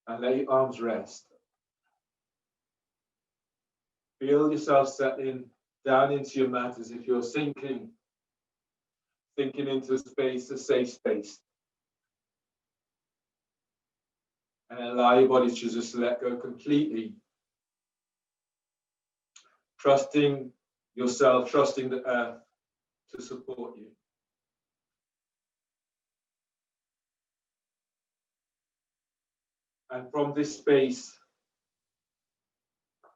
And let your arms rest. Feel yourself settling down into your mat as if you're sinking into a space, a safe space. And allow your body to just let go completely. Trusting yourself, trusting the earth to support you. And from this space,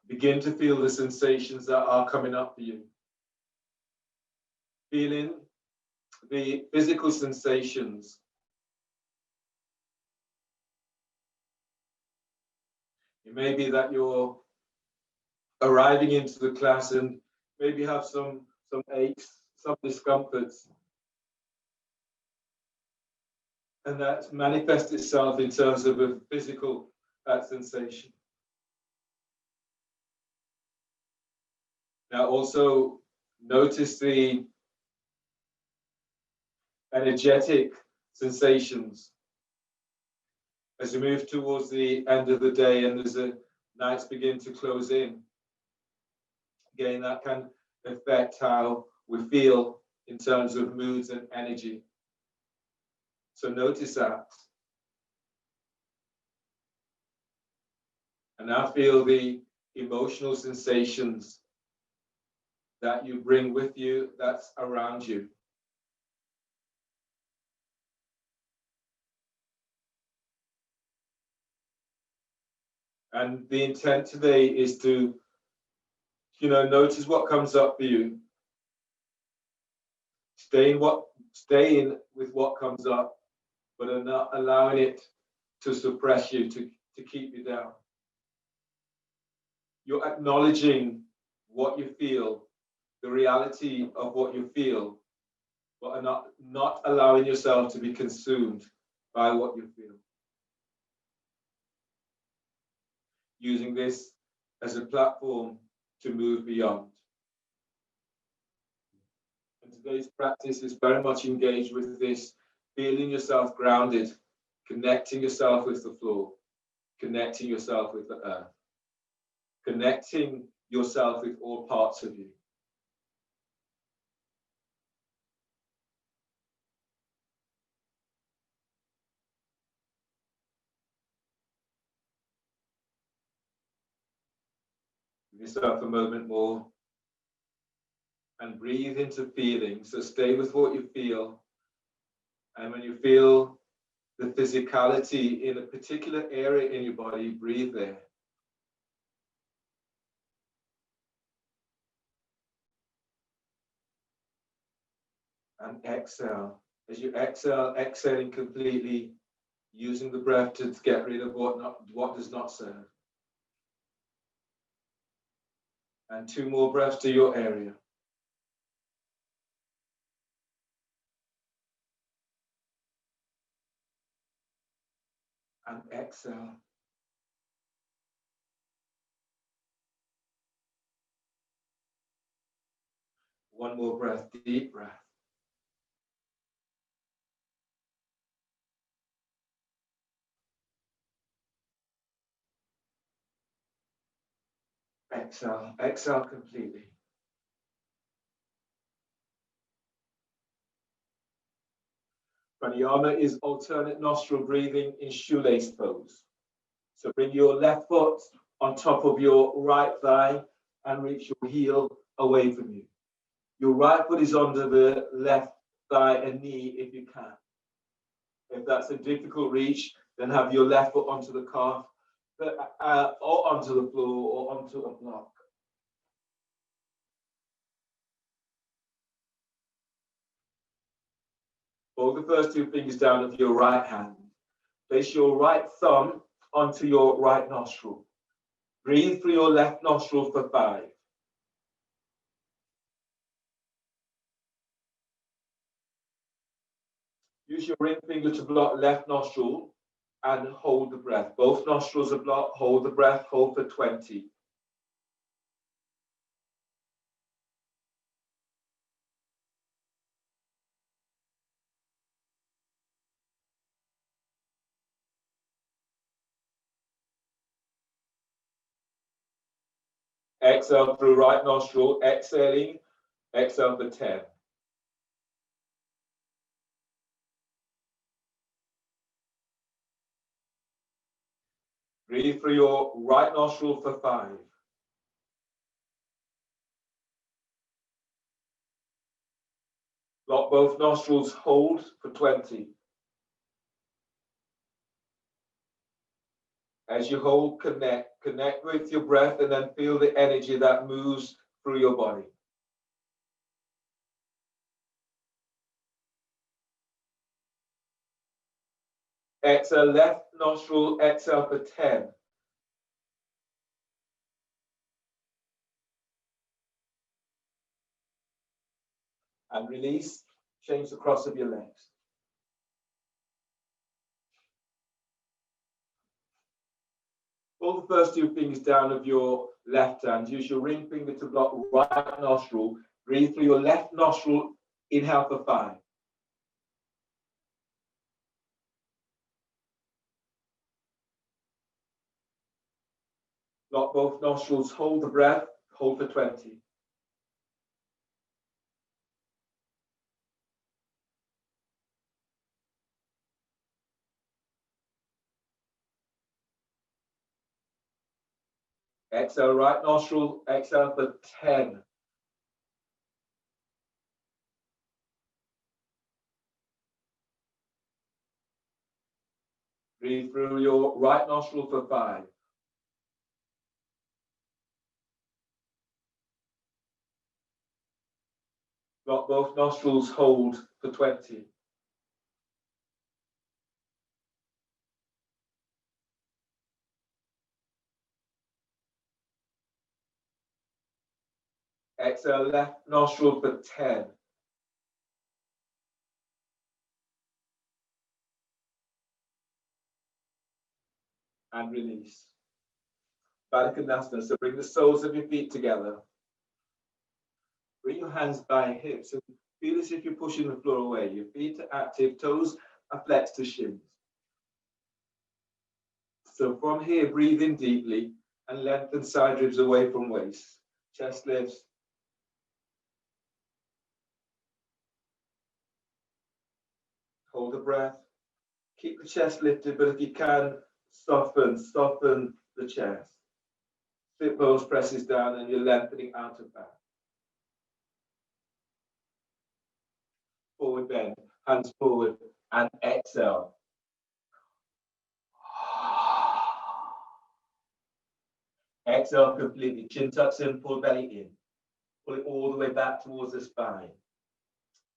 begin to feel the sensations that are coming up for you. Feeling the physical sensations. It may be that you're arriving into the class and maybe have some aches, some discomforts. And that manifests itself in terms of a physical sensation. Now also notice the energetic sensations as you move towards the end of the day and as the nights begin to close in. Again, that can affect how we feel in terms of moods and energy. So notice that. And now feel the emotional sensations that you bring with you, that's around you. And the intent today is to, notice what comes up for you. Stay in with what comes up, but are not allowing it to suppress you, to keep you down. You're acknowledging what you feel, the reality of what you feel, but are not allowing yourself to be consumed by what you feel. Using this as a platform to move beyond. And today's practice is very much engaged with this, feeling yourself grounded, connecting yourself with the floor, connecting yourself with the earth, connecting yourself with all parts of you. Give yourself a moment more and breathe into feeling. So stay with what you feel. And when you feel the physicality in a particular area in your body, breathe there. And exhale. As you exhale, exhaling completely, using the breath to get rid of what does not serve. And 2 more breaths to your area. And exhale. One more breath, deep breath. Exhale, exhale completely. Pranayama is alternate nostril breathing in shoelace pose. So bring your left foot on top of your right thigh and reach your heel away from you. Your right foot is under the left thigh and knee if you can. If that's a difficult reach, then have your left foot onto the calf or onto the floor or onto a block. Hold the first 2 fingers down of your right hand. Place your right thumb onto your right nostril. Breathe through your left nostril for 5. Use your ring finger to block left nostril and hold the breath. Both nostrils are blocked. Hold the breath. Hold for 20. Exhale through right nostril, exhaling, exhale for 10. Breathe through your right nostril for 5. Lock both nostrils, hold for 20. As you hold, connect with your breath and then feel the energy that moves through your body. Exhale, left nostril, exhale for 10. And release, change the cross of your legs. Pull the first 2 fingers down of your left hand. Use your ring finger to block right nostril. Breathe through your left nostril, inhale for 5. Lock both nostrils, hold the breath, hold for 20. Exhale, right nostril, exhale for 10. Breathe through your right nostril for 5. Lock both nostrils, hold for 20. Exhale, left nostril for 10. And release. Baddha, so bring the soles of your feet together. Bring your hands by hips and feel as if you're pushing the floor away. Your feet are active, toes are flexed to shins. So from here, breathe in deeply and lengthen side ribs away from waist. Chest lifts. Hold the breath. Keep the chest lifted, but if you can, soften the chest. Sit bones presses down and you're lengthening out of back. Forward bend, hands forward, and exhale. Exhale completely. Chin tucks in, pull belly in. Pull it all the way back towards the spine.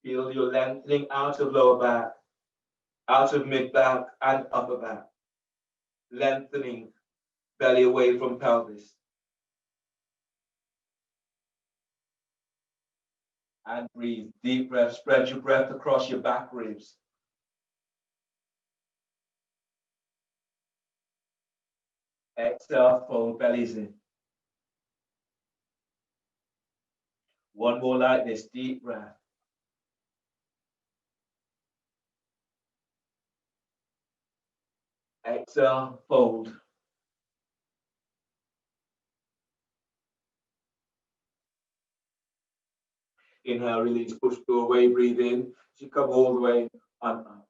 Feel your lengthening out of lower back, out of mid back and upper back. Lengthening belly away from pelvis. And breathe. Deep breath. Spread your breath across your back ribs. Exhale, fold bellies in. One more like this. Deep breath. Exhale, fold. Inhale, release, push through away, breathe in. As you come all the way and up.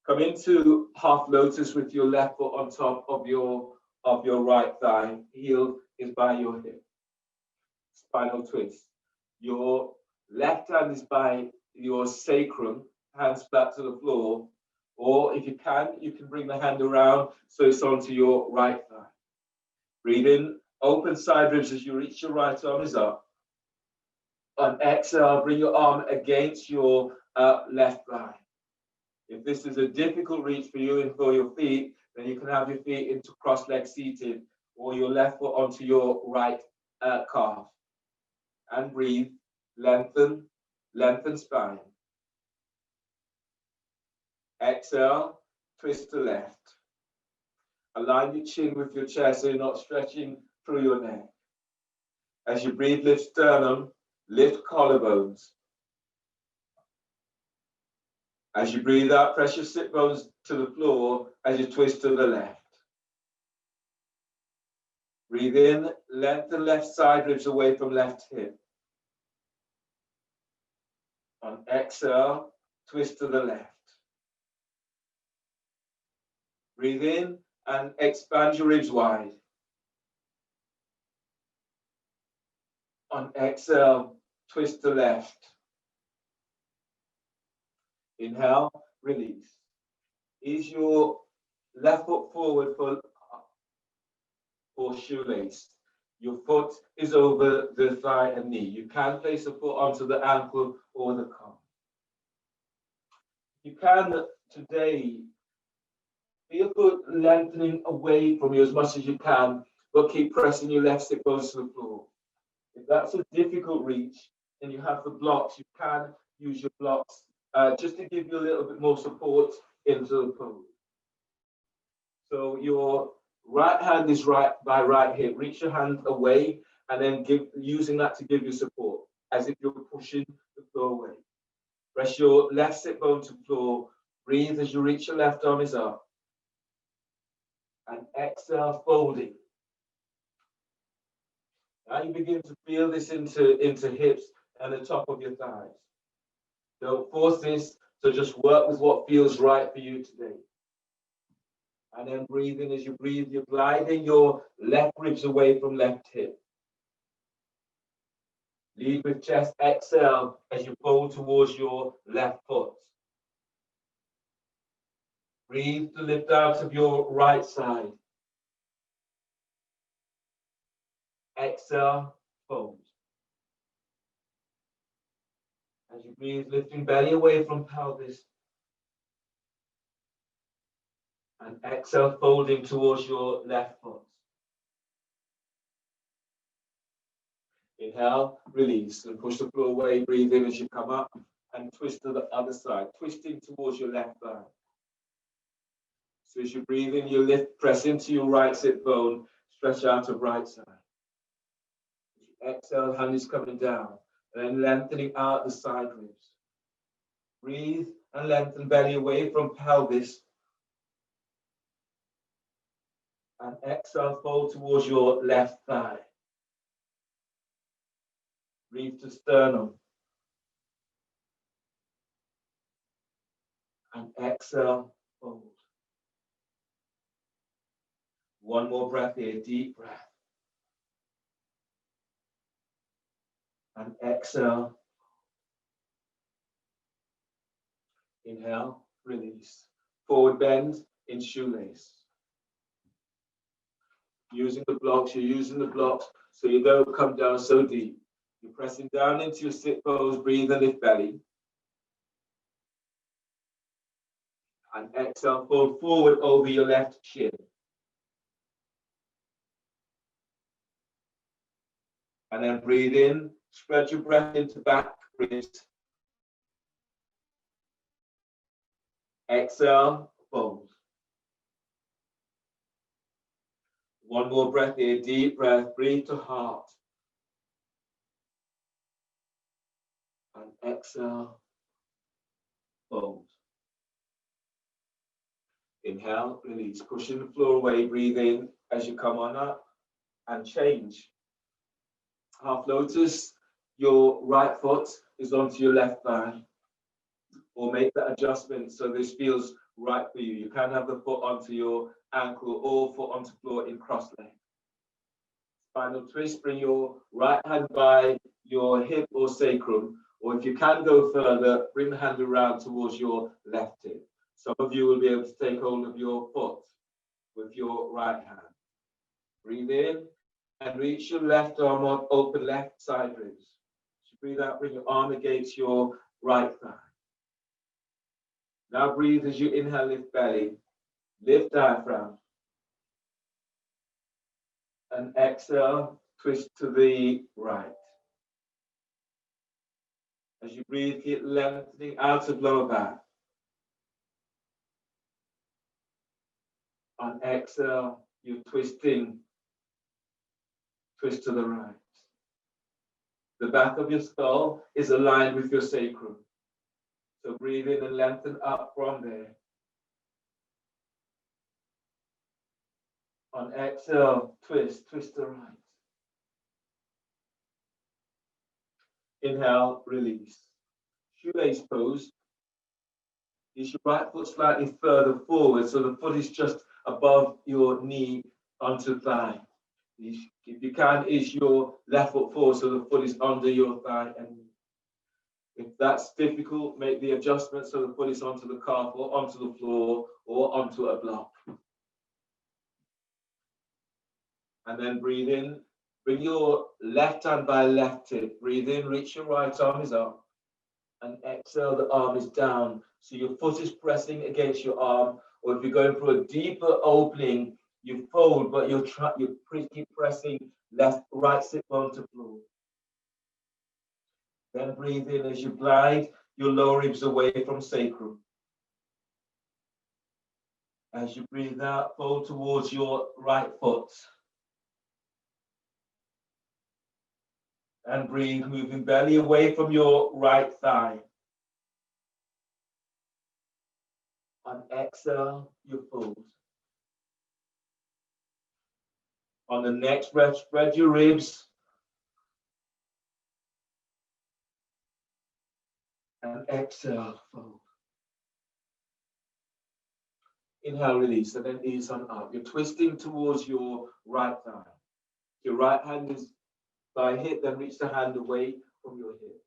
Come into half lotus with your left foot on top of your right thigh. Heel is by your hip. Spinal twist. Your left hand is by your sacrum, hands flat to the floor. Or if you can bring the hand around so it's onto your right thigh. Breathe in, open side ribs as you reach your right arm is up. On exhale, bring your arm against your left thigh. If this is a difficult reach for you and for your feet, then you can have your feet into cross-leg seated or your left foot onto your right calf. And breathe, lengthen spine. Exhale, twist to left. Align your chin with your chest so you're not stretching through your neck. As you breathe, lift sternum, lift collarbones. As you breathe out, press your sit bones to the floor as you twist to the left. Breathe in, lengthen left side ribs away from left hip. On exhale, twist to the left. Breathe in and expand your ribs wide. On exhale, twist to left. Inhale, release. Ease your left foot forward for shoelace. Your foot is over the thigh and knee. You can place a foot onto the ankle or the calf. You can today feel foot lengthening away from you as much as you can, but keep pressing your left sit bones to the floor. If that's a difficult reach and you have the blocks, you can use your blocks just to give you a little bit more support into the pose. So your right hand is right by right hip. Reach your hand away and then using that to give you support, as if you're pushing the floor away. Press your left sit bone to the floor. Breathe as you reach your left arm is up. And exhale, folding. Now you begin to feel this into hips and the top of your thighs. Don't force this, so just work with what feels right for you today. And then breathe in. As you breathe, you're gliding your left ribs away from left hip. Lead with chest, exhale as you fold towards your left foot. Breathe to lift out of your right side. Exhale, fold. As you breathe, lifting belly away from pelvis. And exhale, folding towards your left foot. Inhale, release, and push the floor away. Breathe in as you come up and twist to the other side, twisting towards your left thigh. So as you breathe in, you lift, press into your right sit bone, stretch out of right side. As you exhale, hand is coming down, and then lengthening out the side ribs. Breathe and lengthen belly away from pelvis. And exhale, fold towards your left thigh. Breathe to sternum. And exhale, fold. One more breath here, deep breath. And exhale. Inhale, release. Forward bend in shoelace. Using the blocks, you're using the blocks so you don't come down so deep. You're pressing down into your sit bones, breathe and lift belly. And exhale, fold forward over your left shin. And then breathe in, spread your breath into back ribs. Exhale, fold. One more breath here, deep breath, breathe to heart. And exhale, fold. Inhale, release, pushing the floor away, breathe in as you come on up and change. Half lotus, your right foot is onto your left thigh. Or make that adjustment so this feels right for you. You can have the foot onto your ankle or foot onto floor in cross leg. Final twist, bring your right hand by your hip or sacrum, or if you can go further, bring the hand around towards your left hip. Some of you will be able to take hold of your foot with your right hand. Breathe in and reach your left arm up, open left side ribs. As you breathe out, bring your arm against your right thigh. Now breathe as you inhale, lift belly, lift diaphragm. And exhale, twist to the right. As you breathe, keep lengthening out of lower back. On exhale, you're twisting, twist to the right. The back of your skull is aligned with your sacrum. So breathe in and lengthen up from there. On exhale, twist to right. Inhale, release. Shoelace pose. Use your right foot slightly further forward so the foot is just above your knee onto thigh. If you can, is your left foot forward so the foot is under your thigh and knee. If that's difficult, make the adjustment so the foot is onto the calf or onto the floor or onto a block. And then breathe in. Bring your left hand by left hip. Breathe in, reach your right arm is up. And exhale, the arm is down. So your foot is pressing against your arm. Or if you're going for a deeper opening, you fold, but you keep pressing right sit bone to floor. Then breathe in as you glide your lower ribs away from sacrum. As you breathe out, fold towards your right foot. And breathe, moving belly away from your right thigh. On exhale, you fold. On the next breath, spread your ribs. And exhale, fold. Inhale, release, and then ease on up. You're twisting towards your right thigh. Your right hand is by hip, then reach the hand away from your hip.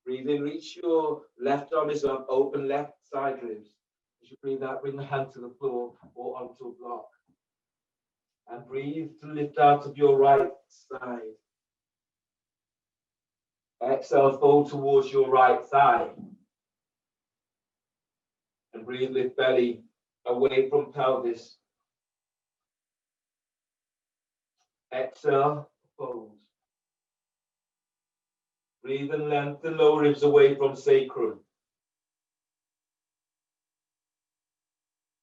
Breathe in, reach your left arm is up, open left side ribs. As you breathe out, bring the hand to the floor or onto a block. And breathe to lift out of your right side. Exhale, fold towards your right thigh. And breathe, lift belly away from pelvis. Exhale, fold. Breathe and lengthen lower ribs away from sacrum.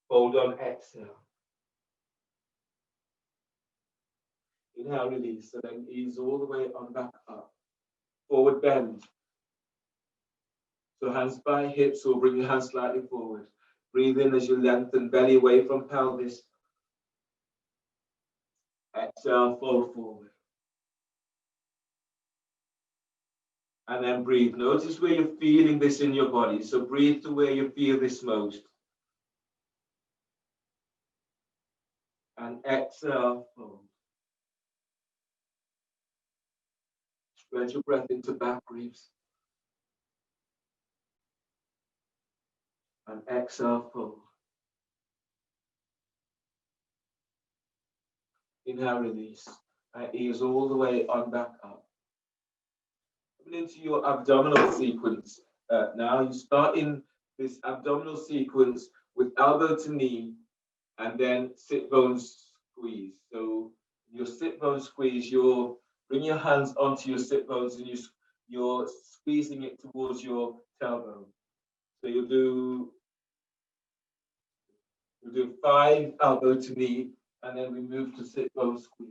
Fold on exhale. Inhale, release, and then ease all the way on back up. Forward bend. So hands by hips, or bring your hands slightly forward. Breathe in as you lengthen belly away from pelvis. Exhale, fold forward. And then breathe. Notice where you're feeling this in your body. So breathe to where you feel this most. And exhale, fold. Spread your breath into back ribs. And exhale, fold. Inhale, release. And ease all the way on back up. Coming into your abdominal sequence. Now you start in this abdominal sequence with elbow to knee and then sit bones squeeze. So your sit bone squeeze, bring your hands onto your sit bones and you're squeezing it towards your tailbone. So you'll do 5 elbow to knee, and then we move to sit bone squeeze.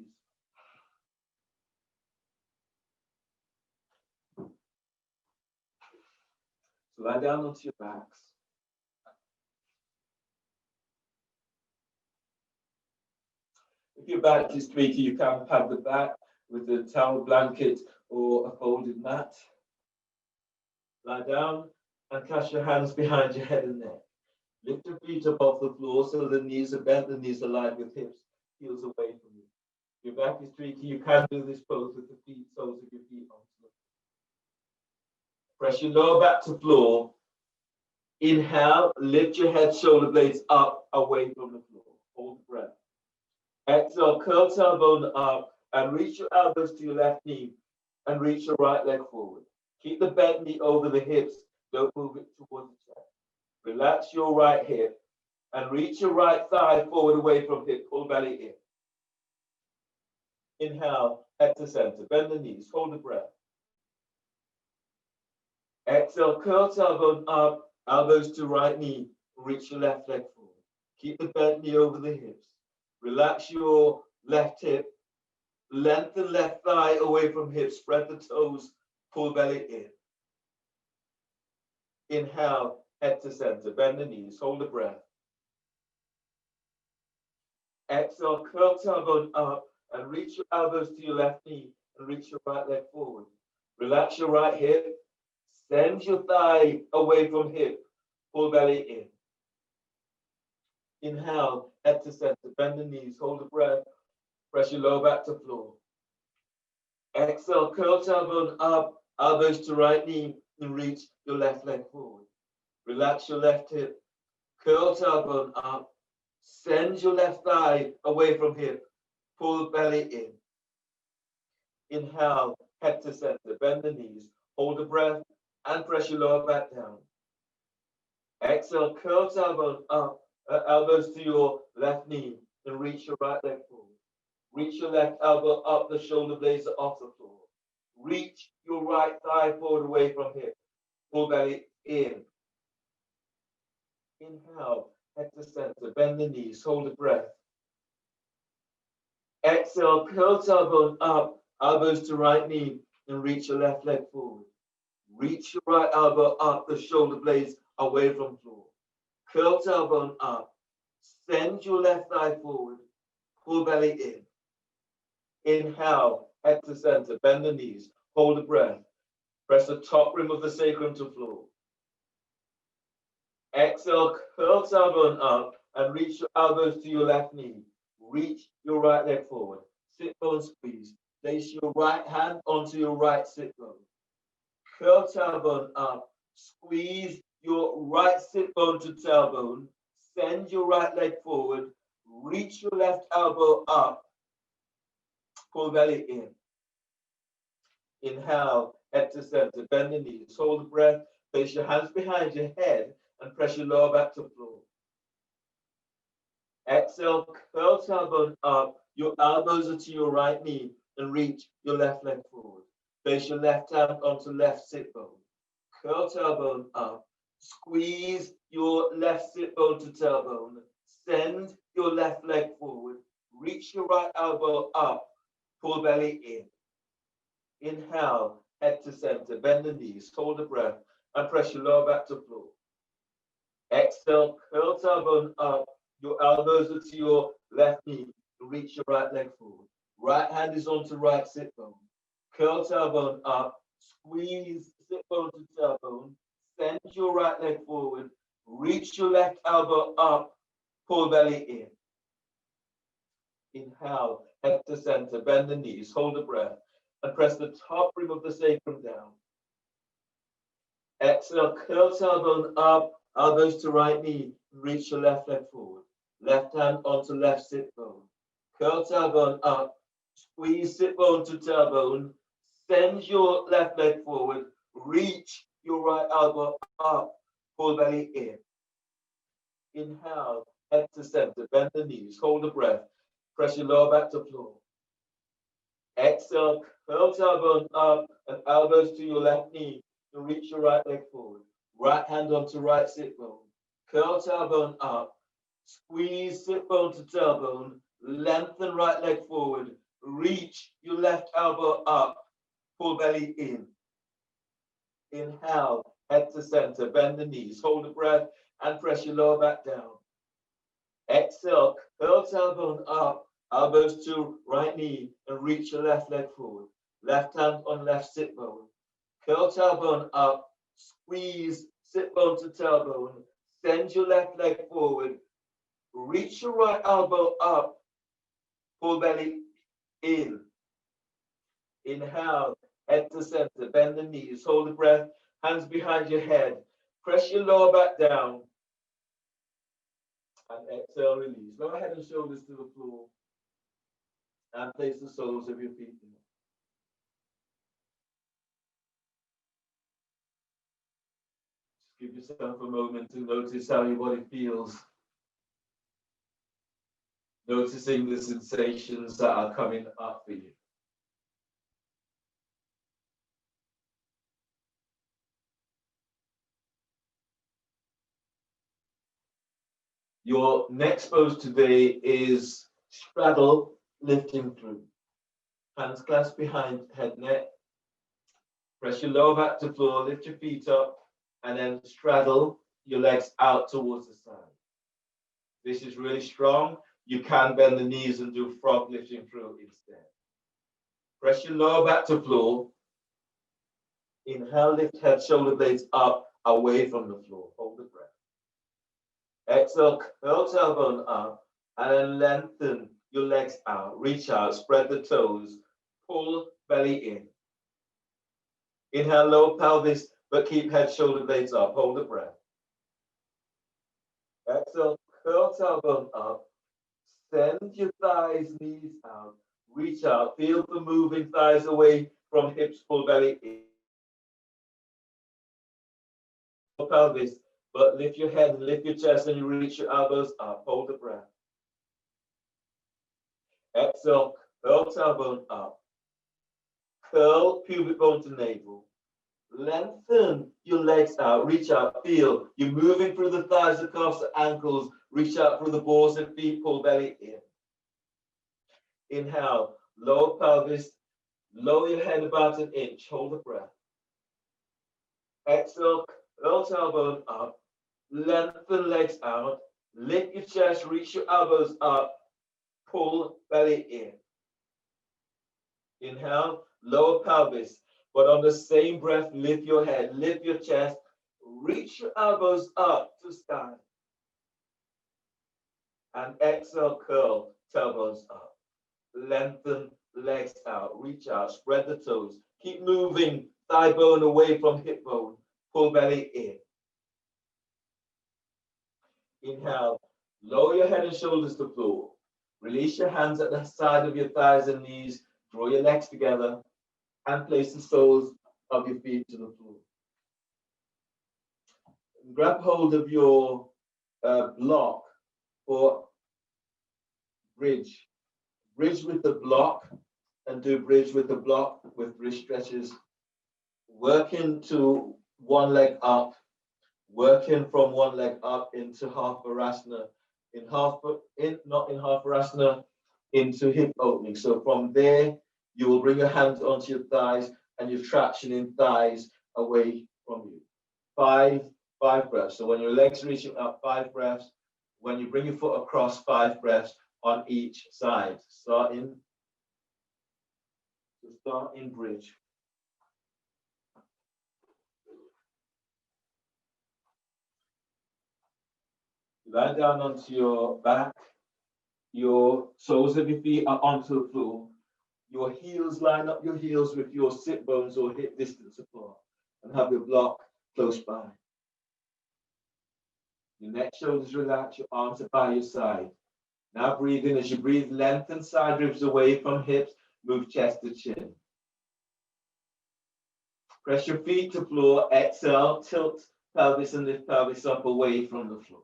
So lie down onto your backs. If your back is tweaky, you can pad the back with a towel blanket or a folded mat. Lie down and clasp your hands behind your head and neck. Lift your feet up off the floor so the knees are bent, the knees are aligned with hips, heels away from you. If your back is tweaky, you can do this pose with the soles of your feet onto the floor. Press your lower back to floor. Inhale, lift your head, shoulder blades up, away from the floor. Hold the breath. Exhale, curl tailbone up and reach your elbows to your left knee and reach your right leg forward. Keep the bent knee over the hips. Don't move it towards the chest. Relax your right hip and reach your right thigh forward away from hip. Pull belly in. Inhale, head to center. Bend the knees. Hold the breath. Exhale, curl tailbone up, elbows to right knee. Reach your left leg forward. Keep the bent knee over the hips. Relax your left hip. Lengthen left thigh away from hip. Spread the toes. Pull belly in. Inhale, head to center. Bend the knees. Hold the breath. Exhale, curl tailbone up and reach your elbows to your left knee and reach your right leg forward. Relax your right hip. Send your thigh away from hip. Pull belly in. Inhale, head to center. Bend the knees. Hold the breath. Press your lower back to floor. Exhale, curl tailbone up, elbows to right knee, and reach your left leg forward. Relax your left hip. Curl tailbone up. Send your left thigh away from hip. Pull the belly in. Inhale, head to center. Bend the knees. Hold the breath and press your lower back down. Exhale, curl tailbone up, elbows to your left knee, and reach your right leg forward. Reach your left elbow up, the shoulder blades are off the floor. Reach your right thigh forward away from hip. Pull belly in. Inhale, head to center, bend the knees, hold the breath. Exhale, curl tailbone up, elbows to right knee, and reach your left leg forward. Reach your right elbow up, the shoulder blades away from floor. Curl tailbone up. Send your left thigh forward. Pull belly in. Inhale, head to center, bend the knees, hold the breath. Press the top rim of the sacrum to floor. Exhale, curl tailbone up and reach your elbows to your left knee. Reach your right leg forward. Sit bone squeeze. Place your right hand onto your right sit bone. Curl tailbone up. Squeeze your right sit bone to tailbone. Send your right leg forward. Reach your left elbow up. Pull belly in. Inhale, head to center, bend the knees, hold the breath, place your hands behind your head and press your lower back to floor. Exhale, curl tailbone up, your elbows are to your right knee and reach your left leg forward. Place your left hand onto left sit bone. Curl tailbone up, squeeze your left sit bone to tailbone, send your left leg forward, reach your right elbow up, pull belly in. Inhale, head to center, bend the knees, hold the breath, and press your lower back to floor. Exhale, curl tailbone up, your elbows are to your left knee, reach your right leg forward. Right hand is onto right sit bone. Curl tailbone up, squeeze sit bone to tailbone, send your right leg forward, reach your left elbow up, pull belly in. Inhale, head to center, bend the knees, hold the breath, and press the top rim of the sacrum down. Exhale, curl tailbone up, elbows to right knee, reach your left leg forward. Left hand onto left sit bone. Curl tailbone up, squeeze sit bone to tailbone, send your left leg forward, reach your right elbow up, pull belly in. Inhale, head to center, bend the knees, hold the breath, press your lower back to floor. Exhale, curl tailbone up and elbows to your left knee and reach your right leg forward. Right hand onto right sit bone. Curl tailbone up, squeeze sit bone to tailbone, lengthen right leg forward, reach your left elbow up, pull belly in. Inhale, head to center, bend the knees, hold the breath, and press your lower back down. Exhale, curl tailbone up, elbows to right knee, and reach your left leg forward. Left hand on left sit bone. Curl tailbone up, squeeze sit bone to tailbone, send your left leg forward, reach your right elbow up, pull belly in. Inhale, head to center, bend the knees, hold the breath, hands behind your head, press your lower back down, and exhale, release. Lower head and shoulders to the floor, and place the soles of your feet down. Just give yourself a moment to notice how your body feels. Noticing the sensations that are coming up for you. Your next pose today is straddle, lifting through. Hands clasped behind head, neck. Press your lower back to floor, lift your feet up, and then straddle your legs out towards the side. This is really strong. you can bend the knees and do frog lifting through instead. Press your lower back to floor. Inhale, lift head, shoulder blades up, away from the floor. Hold the breath. Exhale, curl tailbone up, and then lengthen your legs out. Reach out, spread the toes, pull belly in. Inhale, lower pelvis, but keep head, shoulder blades up. Hold the breath. Exhale, curl tailbone up. Send your thighs, knees out. Reach out. Feel the moving thighs away from hips, pull belly in. Pelvis, but lift your head and lift your chest and you reach your elbows up. Hold the breath. Exhale, curl tailbone up. Curl pubic bone to navel. Lengthen your legs out. Reach out. Feel you're moving through the thighs, the calves, the ankles. Reach out through the balls and feet. Pull belly in. Inhale. Lower pelvis. Lower your head about an inch. Hold the breath. Exhale. Curl tailbone up. Lengthen legs out. Lift your chest. Reach your elbows up. Pull belly in. Inhale. Lower pelvis. But on the same breath, lift your head, lift your chest, reach your elbows up to sky. And exhale, curl, tailbones up. Lengthen legs out, reach out, spread the toes. Keep moving, thigh bone away from hip bone. Pull belly in. Inhale, lower your head and shoulders to floor. Release your hands at the side of your thighs and knees. Draw your legs together. And place the soles of your feet to the floor. Grab hold of your block for bridge. Bridge with the block and do bridge with the block with wrist stretches. Working to one leg up, working from one leg up into half Virasana, not in half Virasana, into hip opening. So from there, you will bring your hands onto your thighs and your traction in thighs away from you. Five breaths. So when your legs reaching up, 5 breaths. When you bring your foot across, 5 breaths on each side. Start in bridge. Lie down onto your back. Your soles of your feet are onto the floor. Your heels, line up your heels with your sit bones or hip distance apart and have your block close by. Your neck, shoulders relax, your arms are by your side. Now breathe in. As you breathe, lengthen side ribs away from hips, move chest to chin. Press your feet to floor, exhale, tilt pelvis and lift pelvis up away from the floor.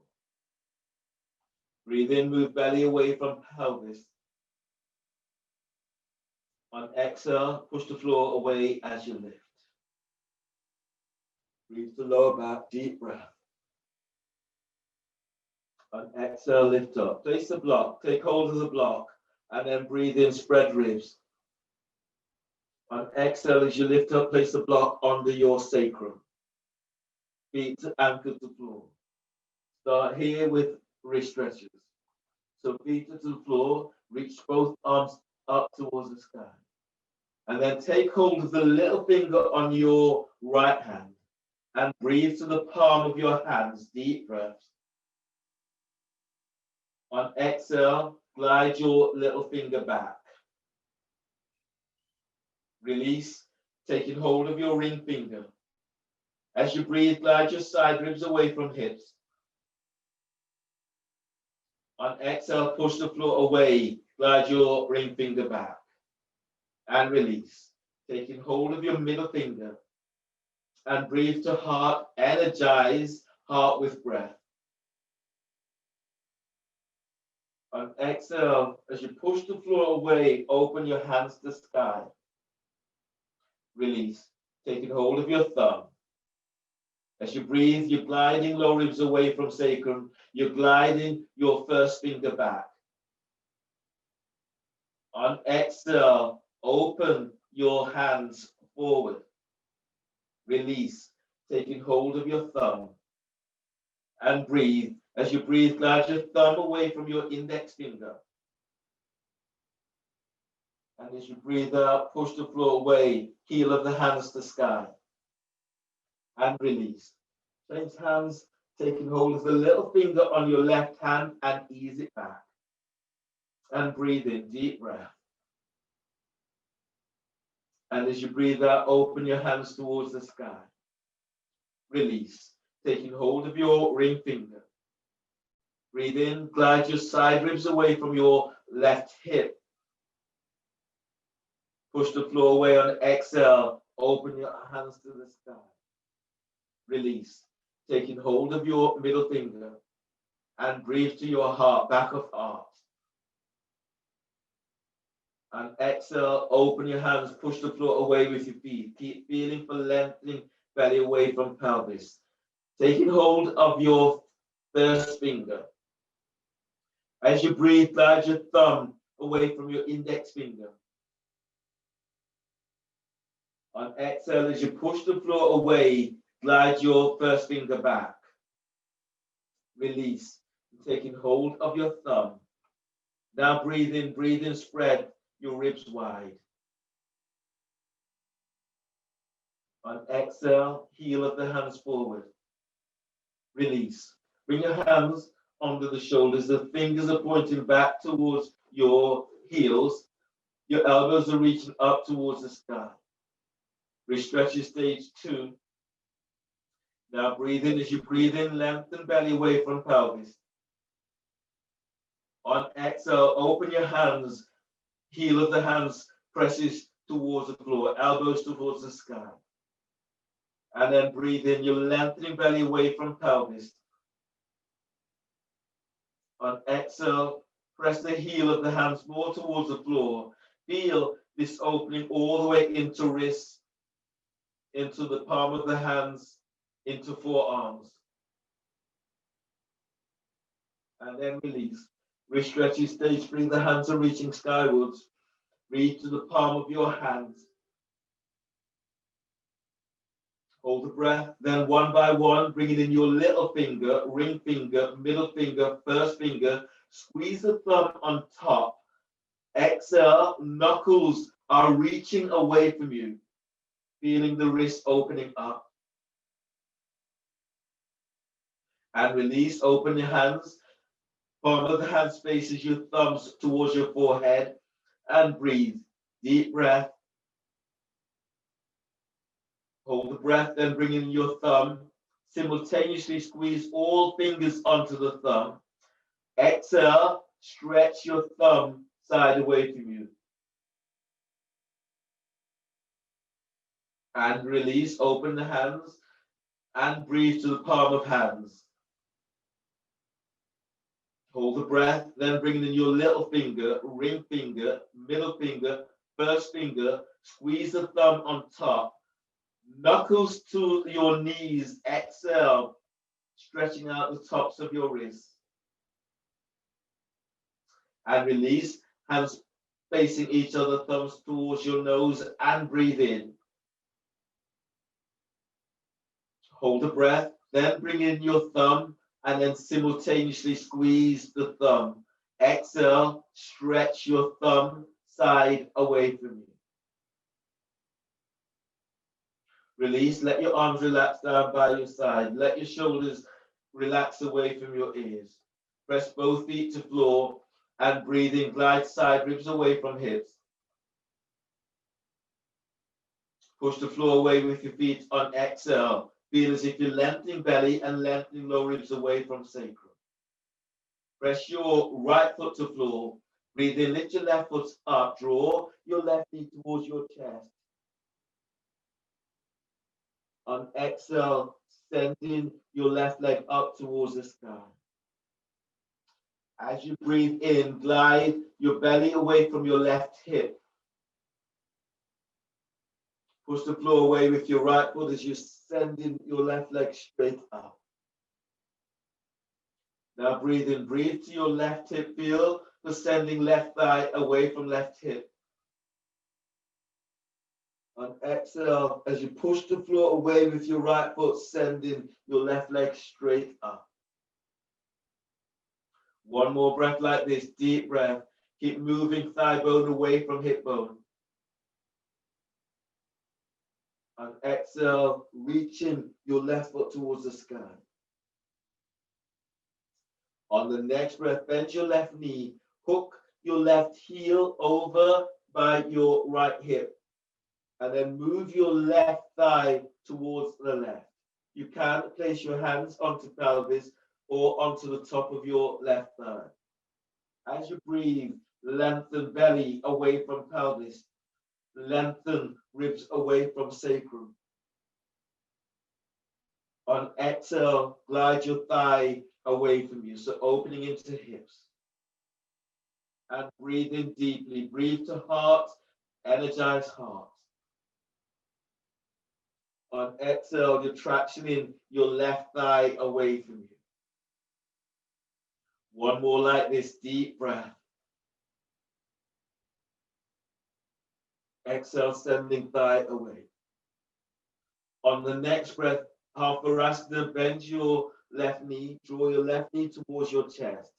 Breathe in, move belly away from pelvis. On exhale, push the floor away as you lift. Breathe the lower back, deep breath. On exhale, lift up. Place the block, take hold of the block, and then breathe in, spread ribs. On exhale, as you lift up, place the block under your sacrum. Feet anchored to the floor. Start here with wrist stretches. So feet to the floor, reach both arms up towards the sky. And then take hold of the little finger on your right hand and breathe to the palm of your hands, deep breaths. On exhale, glide your little finger back. Release, taking hold of your ring finger. As you breathe, glide your side ribs away from hips. On exhale, push the floor away, glide your ring finger back. And release, taking hold of your middle finger. And breathe to heart, energize heart with breath. On exhale, as you push the floor away, open your hands to sky. Release, taking hold of your thumb. As you breathe, you're gliding low ribs away from sacrum. You're gliding your first finger back. On exhale, open your hands forward. Release, taking hold of your thumb. And breathe As you breathe, glide your thumb away from your index finger. And as you breathe out, push the floor away, heel of the hands to sky. And release. Change hands, taking hold of the little finger on your left hand and ease it back. And breathe in, deep breath. And as you breathe out, open your hands towards the sky. Release, taking hold of your ring finger. Breathe in, glide your side ribs away from your left hip. Push the floor away on exhale. Open your hands to the sky. Release, taking hold of your middle finger and breathe to your heart, back of heart. And exhale, open your hands, push the floor away with your feet. Keep feeling for lengthening belly away from pelvis. Taking hold of your first finger. As you breathe, glide your thumb away from your index finger. On exhale, as you push the floor away, glide your first finger back. Release, taking hold of your thumb. Now breathe in, spread your ribs wide. On exhale, heel of the hands forward. Release. Bring your hands under the shoulders. The fingers are pointing back towards your heels. Your elbows are reaching up towards the sky. Restretch your stage 2. Now breathe in. As you breathe in, lengthen belly away from pelvis. On exhale, open your hands. Heel of the hands presses towards the floor, elbows towards the sky. And then breathe in. You're lengthening belly away from pelvis. On exhale, press the heel of the hands more towards the floor. Feel this opening all the way into wrists, into the palm of the hands, into forearms. And then release. Restretch your stage 3. The hands are reaching skywards. Reach to the palm of your hands. Hold the breath. Then one by one, bringing in your little finger, ring finger, middle finger, first finger. Squeeze the thumb on top. Exhale. Knuckles are reaching away from you. Feeling the wrist opening up. And release. Open your hands. Palm of the hands faces your thumbs towards your forehead. And breathe. Deep breath. Hold the breath, then bring in your thumb. Simultaneously squeeze all fingers onto the thumb. Exhale, stretch your thumb side away from you. And release, open the hands, and breathe to the palm of hands. Hold the breath, then bring in your little finger, ring finger, middle finger, first finger. Squeeze the thumb on top. Knuckles to your knees. Exhale, stretching out the tops of your wrists. And release, hands facing each other, thumbs towards your nose, and breathe in. Hold the breath, then bring in your thumb, and then simultaneously squeeze the thumb. Exhale, stretch your thumb side away from you. Release, let your arms relax down by your side. Let your shoulders relax away from your ears. Press both feet to floor and breathe in. Glide side ribs away from hips. Push the floor away with your feet on exhale. Feel as if you're lengthening belly and lengthening lower ribs away from sacrum. Press your right foot to floor. Breathe in, lift your left foot up. Draw your left knee towards your chest. On exhale, sending your left leg up towards the sky. As you breathe in, glide your belly away from your left hip. Push the floor away with your right foot as you're sending your left leg straight up. Now breathe in, breathe to your left hip. Feel the sending left thigh away from left hip. On exhale, as you push the floor away with your right foot, sending your left leg straight up. One more breath like this, deep breath. Keep moving thigh bone away from hip bone. And exhale, reaching your left foot towards the sky. On the next breath, bend your left knee, hook your left heel over by your right hip, and then move your left thigh towards the left. You can place your hands onto pelvis or onto the top of your left thigh. As you breathe, lengthen belly away from pelvis, lengthen ribs away from sacrum. On exhale, glide your thigh away from you, so opening into hips. And breathe in deeply. Breathe to heart, energize heart. On exhale, you're tractioning your left thigh away from you. One more like this, deep breath. Exhale, sending thigh away. On the next breath, Harparasana, bend your left knee, draw your left knee towards your chest.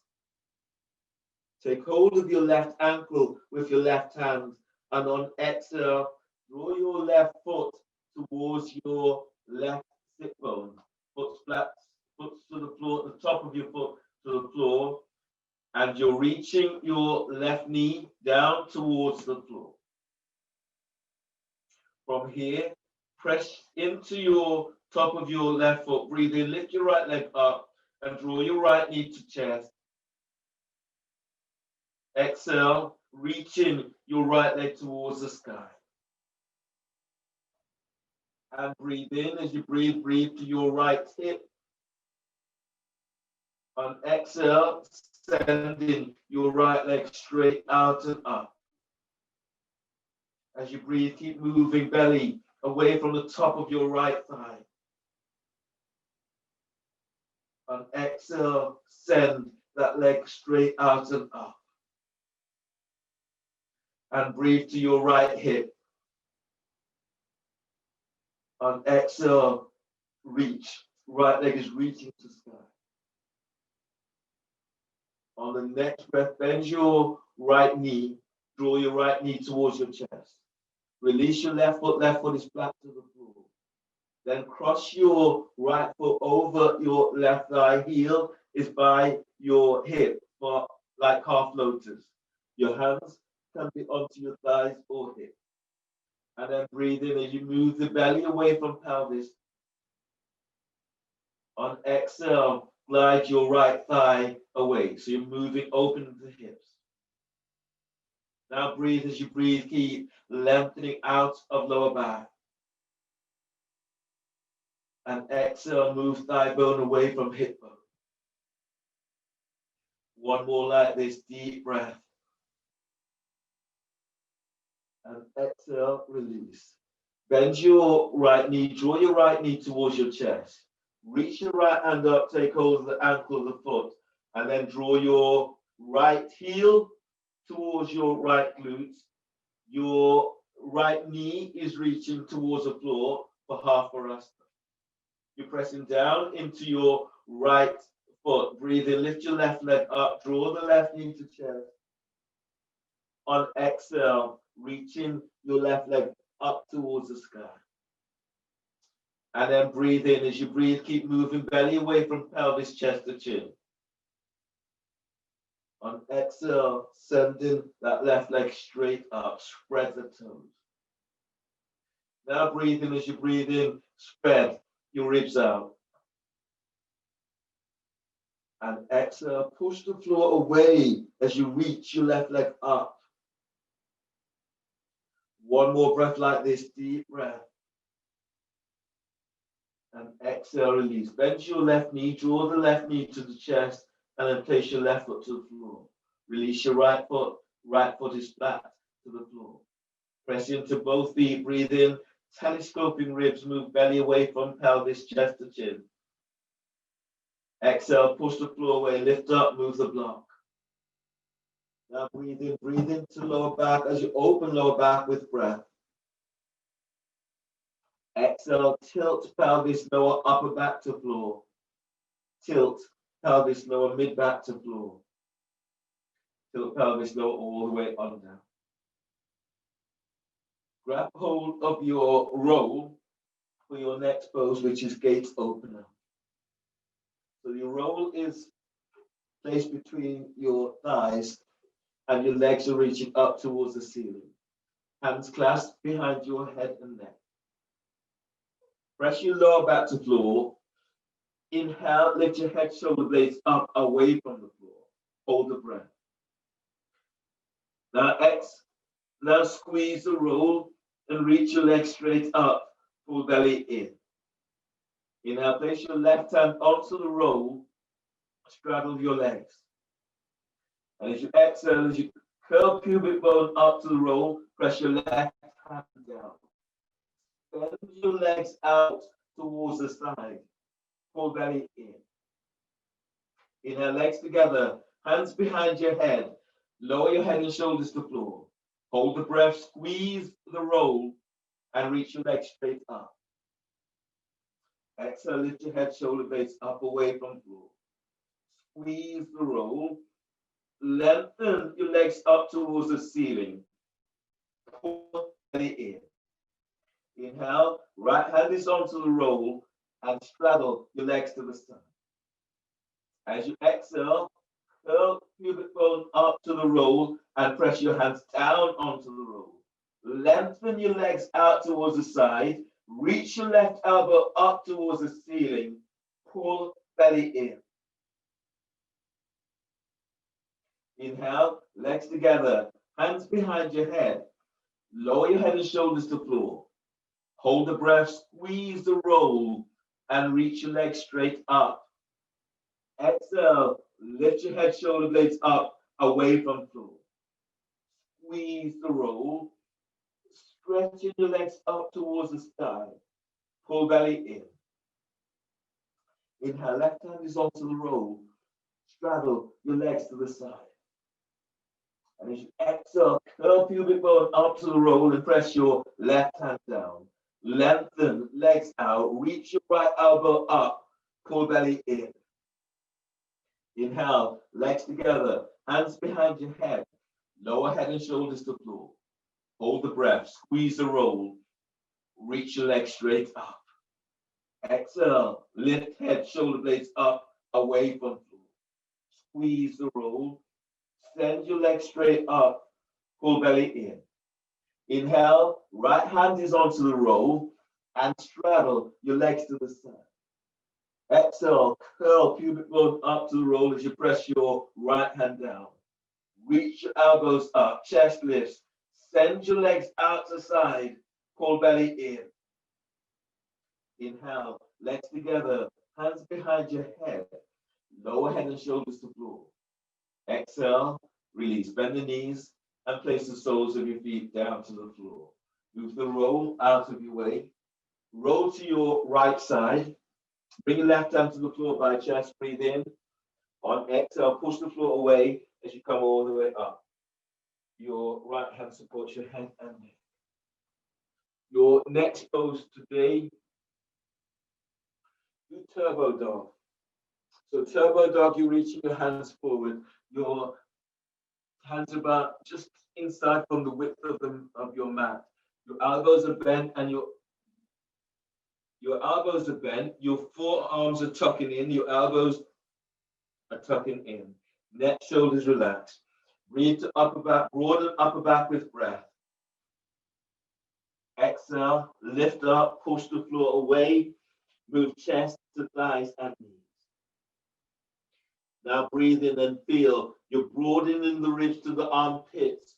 Take hold of your left ankle with your left hand, and on exhale, draw your left foot towards your left sit bone. Foot flat, foot to the floor, the top of your foot to the floor, and you're reaching your left knee down towards the floor. From here, press into your top of your left foot. Breathe in, lift your right leg up, and draw your right knee to chest. Exhale, reaching your right leg towards the sky. And breathe in. As you breathe, breathe to your right hip. On exhale, sending your right leg straight out and up. As you breathe, keep moving belly away from the top of your right thigh. On exhale, send that leg straight out and up. And breathe to your right hip. On exhale, reach. Right leg is reaching to sky. On the next breath, bend your right knee. Draw your right knee towards your chest. Release your left foot is flat to the floor. Then cross your right foot over your left thigh. Heel is by your hip, but like half lotus. Your hands can be onto your thighs or hip. And then breathe in as you move the belly away from pelvis. On exhale, glide your right thigh away. So you're moving open the hips. Now breathe as you breathe, keep lengthening out of lower back. And exhale, move thigh bone away from hip bone. One more like this, deep breath. And exhale, release. Bend your right knee, draw your right knee towards your chest. Reach your right hand up, take hold of the ankle of the foot, and then draw your right heel towards your right glute. Your right knee is reaching towards the floor for Harparasana. You're pressing down into your right foot. Breathe in, lift your left leg up, draw the left knee to chest. On exhale, reaching your left leg up towards the sky. And then breathe in. As you breathe, keep moving belly away from pelvis, chest to chin. On exhale, sending that left leg straight up. Spread the toes. Now breathe in. As you breathe in, spread your ribs out. And exhale, push the floor away as you reach your left leg up. One more breath like this, deep breath. And exhale, release. Bend your left knee, draw the left knee to the chest, and then place your left foot to the floor. Release your right foot is flat to the floor. Press into both feet, breathe in, telescoping ribs, move belly away from pelvis, chest to chin. Exhale, push the floor away, lift up, move the block. Now breathe into lower back as you open lower back with breath. Exhale, tilt pelvis, lower upper back to floor. Tilt pelvis, lower mid back to floor. till the pelvis go all the way on down. Grab hold of your roll for your next pose, which is gates opener. So your roll is placed between your thighs and your legs are reaching up towards the ceiling. Hands clasped behind your head and neck. Press your lower back to floor. Inhale, lift your head, shoulder blades up away from the floor. Hold the breath. Now squeeze the roll and reach your legs straight up, full belly in. Inhale, place your left hand onto the roll, straddle your legs. And as you exhale, as you curl pubic bone up to the roll, press your left hand down. Bend your legs out towards the side, full belly in. Inhale, legs together, hands behind your head. Lower your head and shoulders to floor. Hold the breath, squeeze the roll, and reach your legs straight up. Exhale, lift your head, shoulder blades up away from floor. Squeeze the roll. Lengthen your legs up towards the ceiling. Pull belly in. Inhale, right hand is onto the roll and straddle your legs to the side. As you exhale, curl pubic bone up to the roll and press your hands down onto the roll. Lengthen your legs out towards the side. Reach your left elbow up towards the ceiling. Pull belly in. Inhale, legs together, hands behind your head. Lower your head and shoulders to floor. Hold the breath, squeeze the roll, and reach your legs straight up. Exhale, lift your head, shoulder blades up, away from floor. Squeeze the roll, stretching your legs up towards the sky. Pull belly in. Inhale, left hand is onto the roll. Straddle your legs to the side. And as you exhale, curl pubic bone up to the roll and press your left hand down. Lengthen legs out, reach your right elbow up, pull belly in. Inhale, legs together, hands behind your head, lower head and shoulders to floor. Hold the breath, squeeze the roll, reach your legs straight up. Exhale, lift head, shoulder blades up, away from floor. Squeeze the roll, send your legs straight up, pull belly in. Inhale, right hand is onto the roll and straddle your legs to the side. Exhale, curl pubic bone up to the roll as you press your right hand down. Reach your elbows up, chest lifts. Send your legs out to the side, pull belly in. Inhale, legs together, hands behind your head, lower head and shoulders to floor. Exhale, release, bend the knees and place the soles of your feet down to the floor. Move the roll out of your way. Roll to your right side. Bring your left hand to the floor by chest, breathe in. On exhale, push the floor away as you come all the way up. Your right hand supports your head and neck. Your next pose today, do turbo dog. So turbo dog, you're reaching your hands forward. Your hands are about just inside from the width of your mat. Your elbows are bent and your elbows are bent. Your forearms are tucking in. Your elbows are tucking in. Neck, shoulders relaxed. Breathe to upper back, broaden upper back with breath. Exhale, lift up, push the floor away. Move chest to thighs and knees. Now breathe in and feel you're broadening the ribs to the armpits.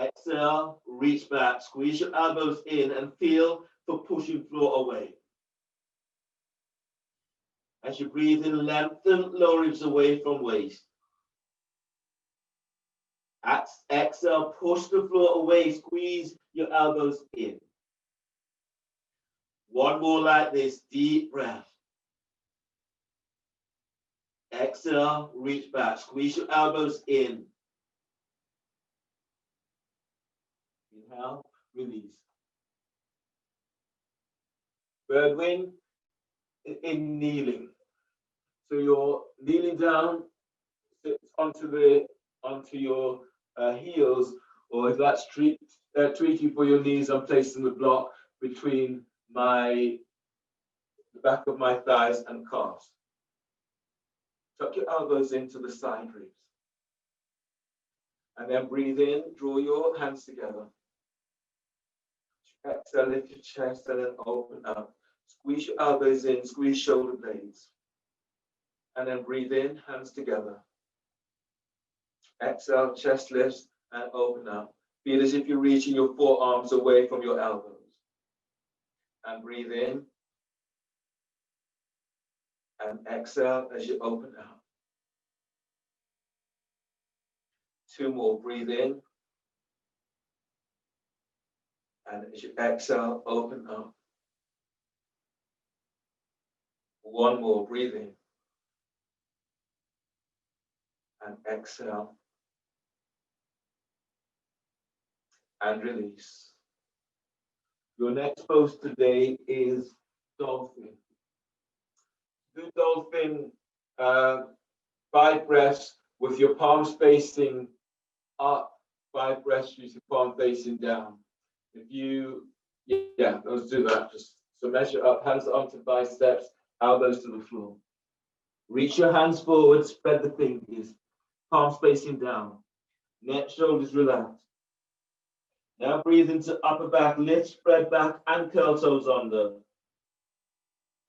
Exhale, reach back, squeeze your elbows in and feel for pushing floor away. As you breathe in, lengthen lower ribs away from waist. Exhale, push the floor away, squeeze your elbows in. One more like this, deep breath. Exhale, reach back, squeeze your elbows in. Inhale, release. Bird wing in kneeling. So you're kneeling down, so onto your heels, or if that's tweaky for your knees, I'm placing the block between the back of my thighs and calves. Tuck your elbows into the side ribs. And then breathe in, draw your hands together. Exhale, lift your chest and then open up. Squeeze your elbows in, squeeze shoulder blades. And then breathe in, hands together. Exhale, chest lifts and open up. Feel as if you're reaching your forearms away from your elbows. And breathe in. And exhale as you open up. 2 more, breathe in. And as you exhale, open up. 1 more, breathe in. And exhale. And release. Your next pose today is dolphin. Do dolphin 5 breaths with your palms facing up, 5 breaths with your palm facing down. Let's do that. Just so measure up, hands onto biceps, elbows to the floor. Reach your hands forward, spread the fingers, palms facing down, neck, shoulders relaxed. Now breathe into upper back, lift, spread back, and curl toes under.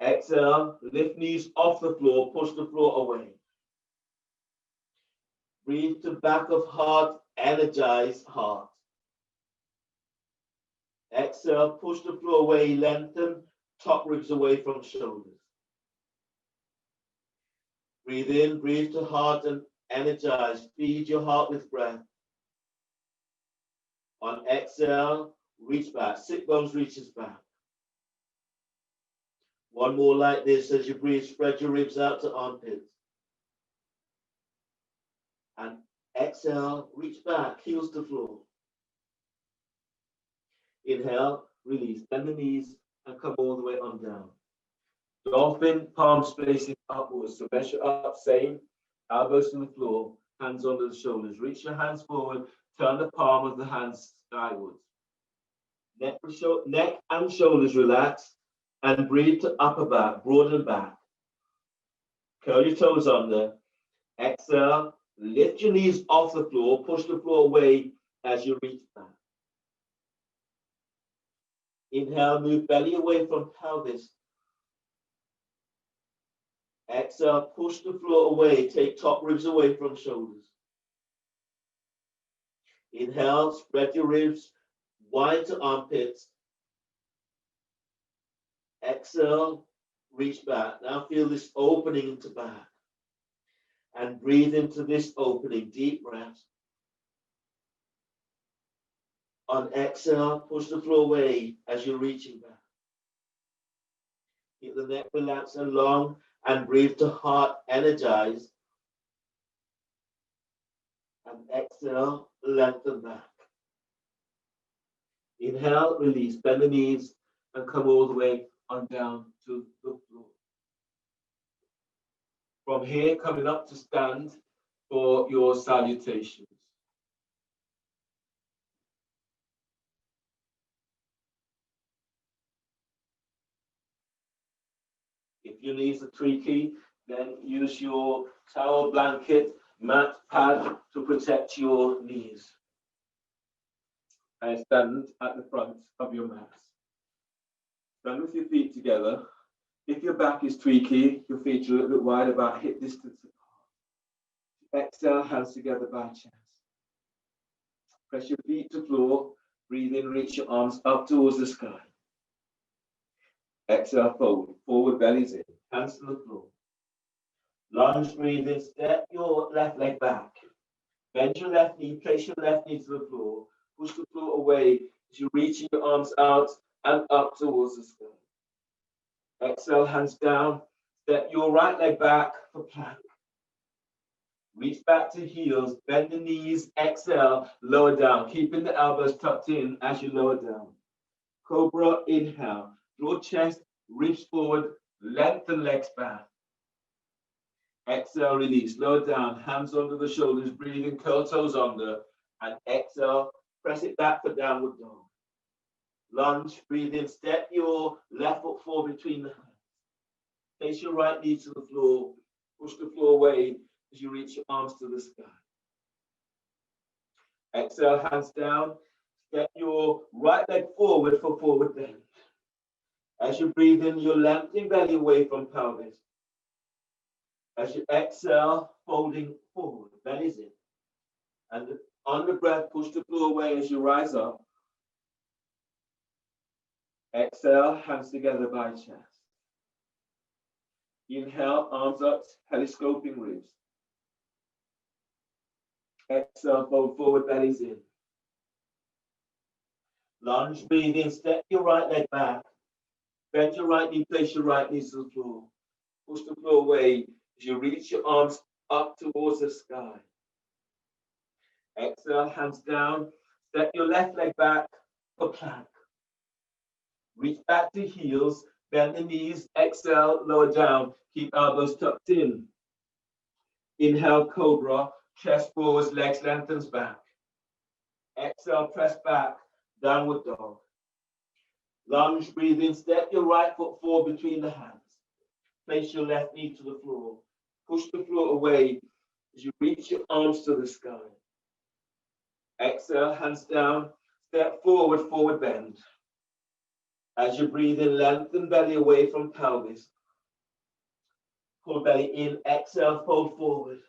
Exhale, lift knees off the floor, push the floor away. Breathe to back of heart, energize heart. Exhale, push the floor away, lengthen, top ribs away from shoulders. Breathe in, breathe to heart and energize. Feed your heart with breath. On exhale, reach back. Sit bones reaches back. 1 more like this as you breathe. Spread your ribs out to armpits. And exhale, reach back, heels to floor. Inhale, release. Bend the knees and come all the way on down. Dolphin, palms facing upwards. So measure up, same. Elbows to the floor, hands under the shoulders. Reach your hands forward. Turn the palm of the hands skywards. Neck and shoulders relax. And breathe to upper back, broaden back. Curl your toes under. Exhale, lift your knees off the floor, push the floor away as you reach back. Inhale, move belly away from pelvis. Exhale, push the floor away, take top ribs away from shoulders. Inhale, spread your ribs wide to armpits. Exhale, reach back. Now feel this opening into back. And breathe into this opening, deep breath. On exhale, push the floor away as you're reaching back. Keep the neck relaxed and long, and breathe to heart, energize. And exhale, lengthen back. Inhale, release, bend the knees, and come all the way on down to the floor. From here, coming up to stand for your salutations. If your knees are tweaky, then use your towel, blanket, mat, pad to protect your knees. And stand at the front of your mat. Stand with your feet together. If your back is tweaky, your feet are a little bit wide, about hip distance apart. Exhale, hands together by chest. Press your feet to floor. Breathe in, reach your arms up towards the sky. Exhale, forward bellies in, hands to the floor. Lunge, breathe in, step your left leg back. Bend your left knee, place your left knee to the floor. Push the floor away as you're reaching your arms out and up towards the sky. Exhale, hands down. Step your right leg back for plank. Reach back to heels, bend the knees, exhale, lower down, keeping the elbows tucked in as you lower down. Cobra, inhale, draw chest, ribs forward, lengthen legs back. Exhale, release. Lower down, hands under the shoulders, breathing, curl toes under. And exhale, press it back for downward dog. Lunge, breathe in, step your left foot forward between the hands. Place your right knee to the floor. Push the floor away as you reach your arms to the sky. Exhale, hands down. Step your right leg forward for forward bend. As you breathe in, you're lengthening belly away from pelvis. As you exhale, folding forward, belly's in. And on the breath, push the floor away as you rise up. Exhale, hands together by chest. Inhale, arms up, telescoping ribs. Exhale, fold forward, belly's in. Lunge, breathe in, step your right leg back. Bend your right knee, place your right knee to the floor. Push the floor away as you reach your arms up towards the sky. Exhale, hands down. Step your left leg back for plank. Reach back to heels, bend the knees, exhale, lower down. Keep elbows tucked in. Inhale, cobra, chest forwards, legs lengthens back. Exhale, press back, downward dog. Lunge, breathe in, step your right foot forward between the hands. Place your left knee to the floor. Push the floor away as you reach your arms to the sky. Exhale, hands down, step forward, forward bend. As you breathe in, lengthen belly away from pelvis. Pull belly in, exhale, fold forward.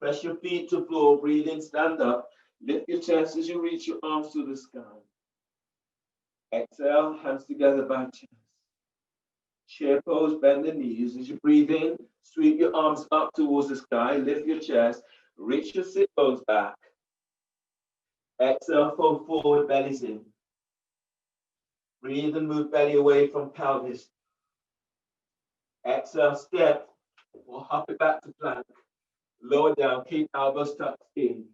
Press your feet to floor, breathe in, stand up. Lift your chest as you reach your arms to the sky. Exhale, hands together by chest. Chair pose, bend the knees. As you breathe in, sweep your arms up towards the sky, lift your chest, reach your sit bones back. Exhale, fold forward, belly's in. Breathe and move belly away from pelvis. Exhale, step or hop it back to plank. Lower down, keep elbows tucked in.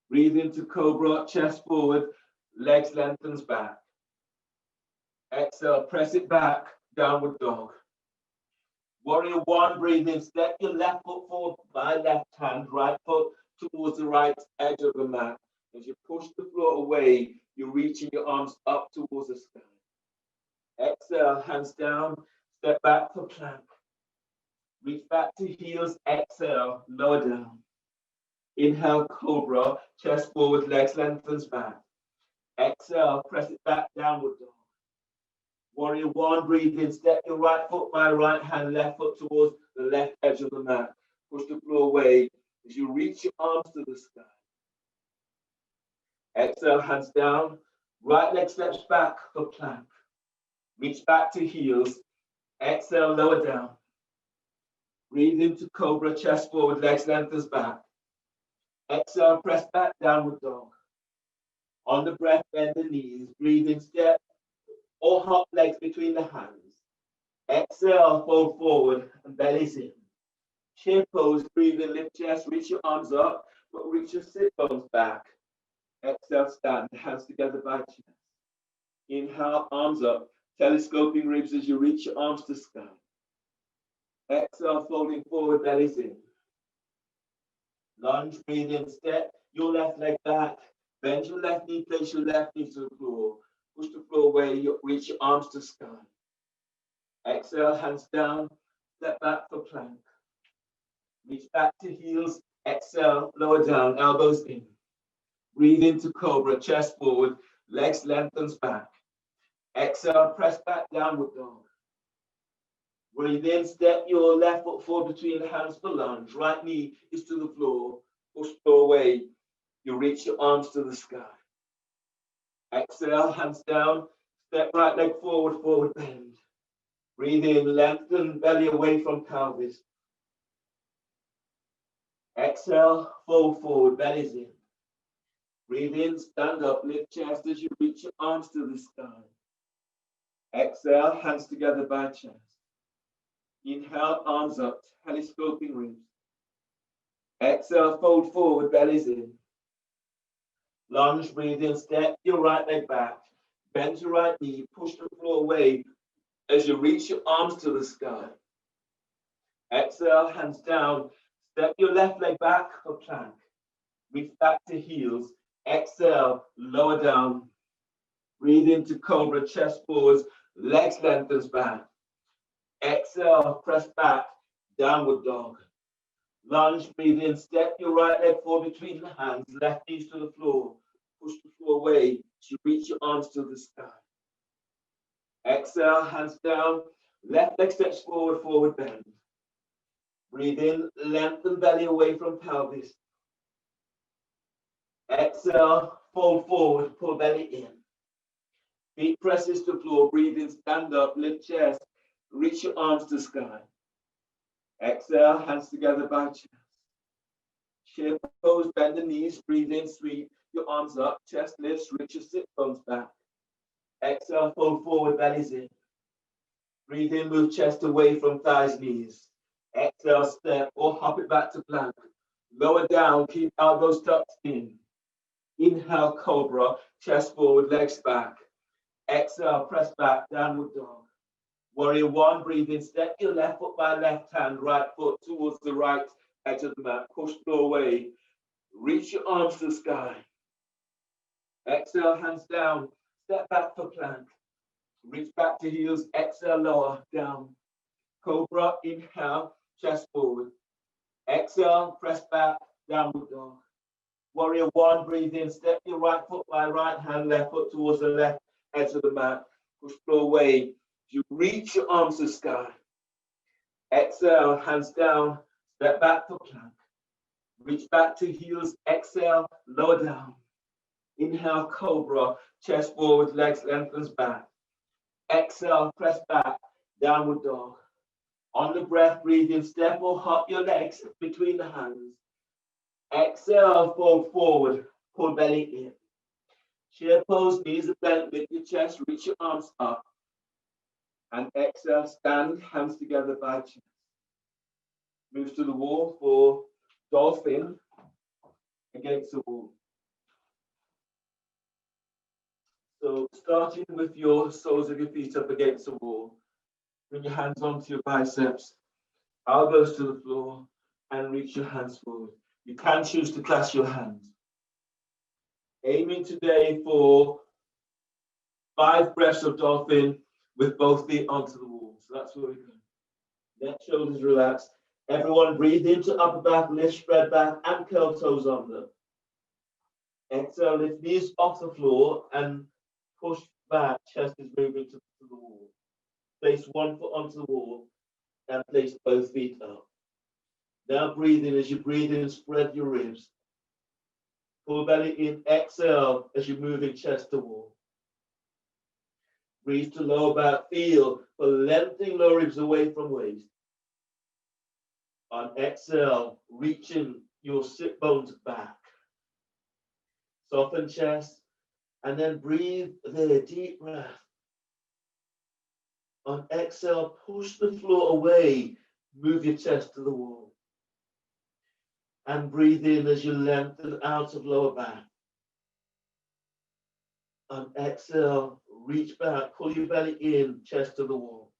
Breathe into cobra, chest forward, legs lengthens back. Exhale, press it back, downward dog. Warrior one, breathe in, step your left foot forward by left hand, right foot towards the right edge of the mat. As you push the floor away, you're reaching your arms up towards the sky. Exhale, hands down, step back for plank. Reach back to heels, exhale, lower down. Inhale, cobra, chest forward, legs lengthens back. Exhale, press it back, downward dog. Warrior one, breathe in, step your right foot by right hand, left foot towards the left edge of the mat. Push the floor away as you reach your arms to the sky. Exhale, hands down. Right leg steps back for plank. Reach back to heels. Exhale, lower down. Breathe into cobra, chest forward, legs lengthens back. Exhale, press back, downward dog. On the breath, bend the knees. Breathe in, step or hop legs between the hands. Exhale, fold forward and belly's in. Chair pose, breathe in, lift chest, reach your arms up, but reach your sit bones back. Exhale, stand, hands together by chest. Inhale, arms up, telescoping ribs as you reach your arms to sky. Exhale, folding forward, belly's in. Lunge, breathe in, step your left leg back. Bend your left knee, place your left knee to the floor. Push the floor away, you reach your arms to sky. Exhale, hands down, step back for plank. Reach back to heels, exhale, lower down, elbows in. Breathe into cobra, chest forward, legs lengthens back. Exhale, press back, downward dog. Breathe in, step your left foot forward between the hands for lunge. Right knee is to the floor. Push the floor away. You reach your arms to the sky. Exhale, hands down. Step right leg forward, forward bend. Breathe in, lengthen belly away from pelvis. Exhale, fold forward, belly's in. Breathe in, stand up, lift chest as you reach your arms to the sky. Exhale, hands together by chest. Inhale, arms up, telescoping ribs. Exhale, fold forward, belly's in. Lunge, breathe in, step your right leg back. Bend your right knee, push the floor away as you reach your arms to the sky. Exhale, hands down. Step your left leg back for plank. Reach back to heels. Exhale, lower down. Breathe into cobra, chest forwards, legs lengthens back. Exhale, press back, downward dog. Lunge, breathe in, step your right leg forward between the hands, left knees to the floor. Push the floor away to reach your arms to the sky. Exhale, hands down, left leg steps forward, forward bend. Breathe in, lengthen belly away from pelvis. Exhale, fold forward, pull belly in. Feet presses to floor, breathe in, stand up, lift chest, reach your arms to sky. Exhale, hands together by chest. Chair pose, bend the knees, breathe in, sweep your arms up, chest lifts, reach your sit bones back. Exhale, fold forward, belly's in. Breathe in, move chest away from thighs, knees. Exhale, step or hop it back to plank. Lower down, keep elbows tucked in. Inhale, cobra, chest forward, legs back. Exhale, press back, downward dog. Warrior one, breathe in, step your left foot by left hand, right foot towards the right edge of the mat. Push floor away. Reach your arms to the sky. Exhale, hands down. Step back for plank. Reach back to heels. Exhale, lower, down. Cobra, inhale, chest forward. Exhale, press back, downward dog. Warrior one, breathe in, step your right foot by right hand, left foot towards the left edge of the mat. Push floor away. You reach your arms to the sky. Exhale, hands down, step back for plank. Reach back to heels, exhale, lower down. Inhale, cobra, chest forward, legs lengthens back. Exhale, press back, downward dog. On the breath, breathe in, step or hop your legs between the hands. Exhale, fold forward, pull belly in. Chair pose, knees are bent, lift your chest, reach your arms up. And exhale, stand, hands together by chest. Move to the wall for dolphin against the wall. So starting with your soles of your feet up against the wall, bring your hands onto your biceps, elbows to the floor, and reach your hands forward. You can choose to clasp your hands. Aiming today for 5 breaths of dolphin with both feet onto the wall. So that's where we're going. Neck, shoulders relaxed. Everyone breathe into upper back, lift, spread back, and curl toes under. Exhale, lift knees off the floor and push back, chest is moving to the wall. Place one foot onto the wall and place both feet up. Now breathe in. As you breathe in, spread your ribs. Pull belly in, exhale as you're moving chest to wall. Breathe to lower back, feel for lengthening lower ribs away from waist. On exhale, reaching your sit bones back. Soften chest, and then breathe there, deep breath. On exhale, push the floor away, move your chest to the wall. And breathe in as you lengthen out of lower back. On exhale, reach back, pull your belly in, chest to the wall.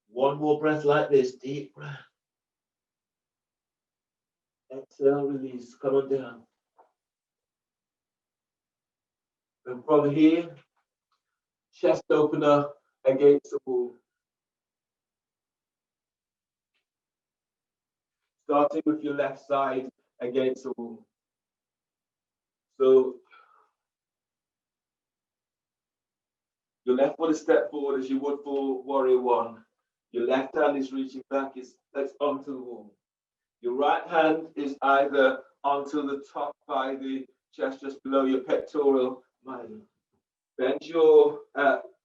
One more breath like this, deep breath. Exhale, release, come on down. And from here, chest opener against the wall. Starting with your left side against the wall. So your left foot is step forward as you would for warrior one. Your left hand is reaching back, that's onto the wall. Your right hand is either onto the top by the chest, just below your pectoral minor. Bend your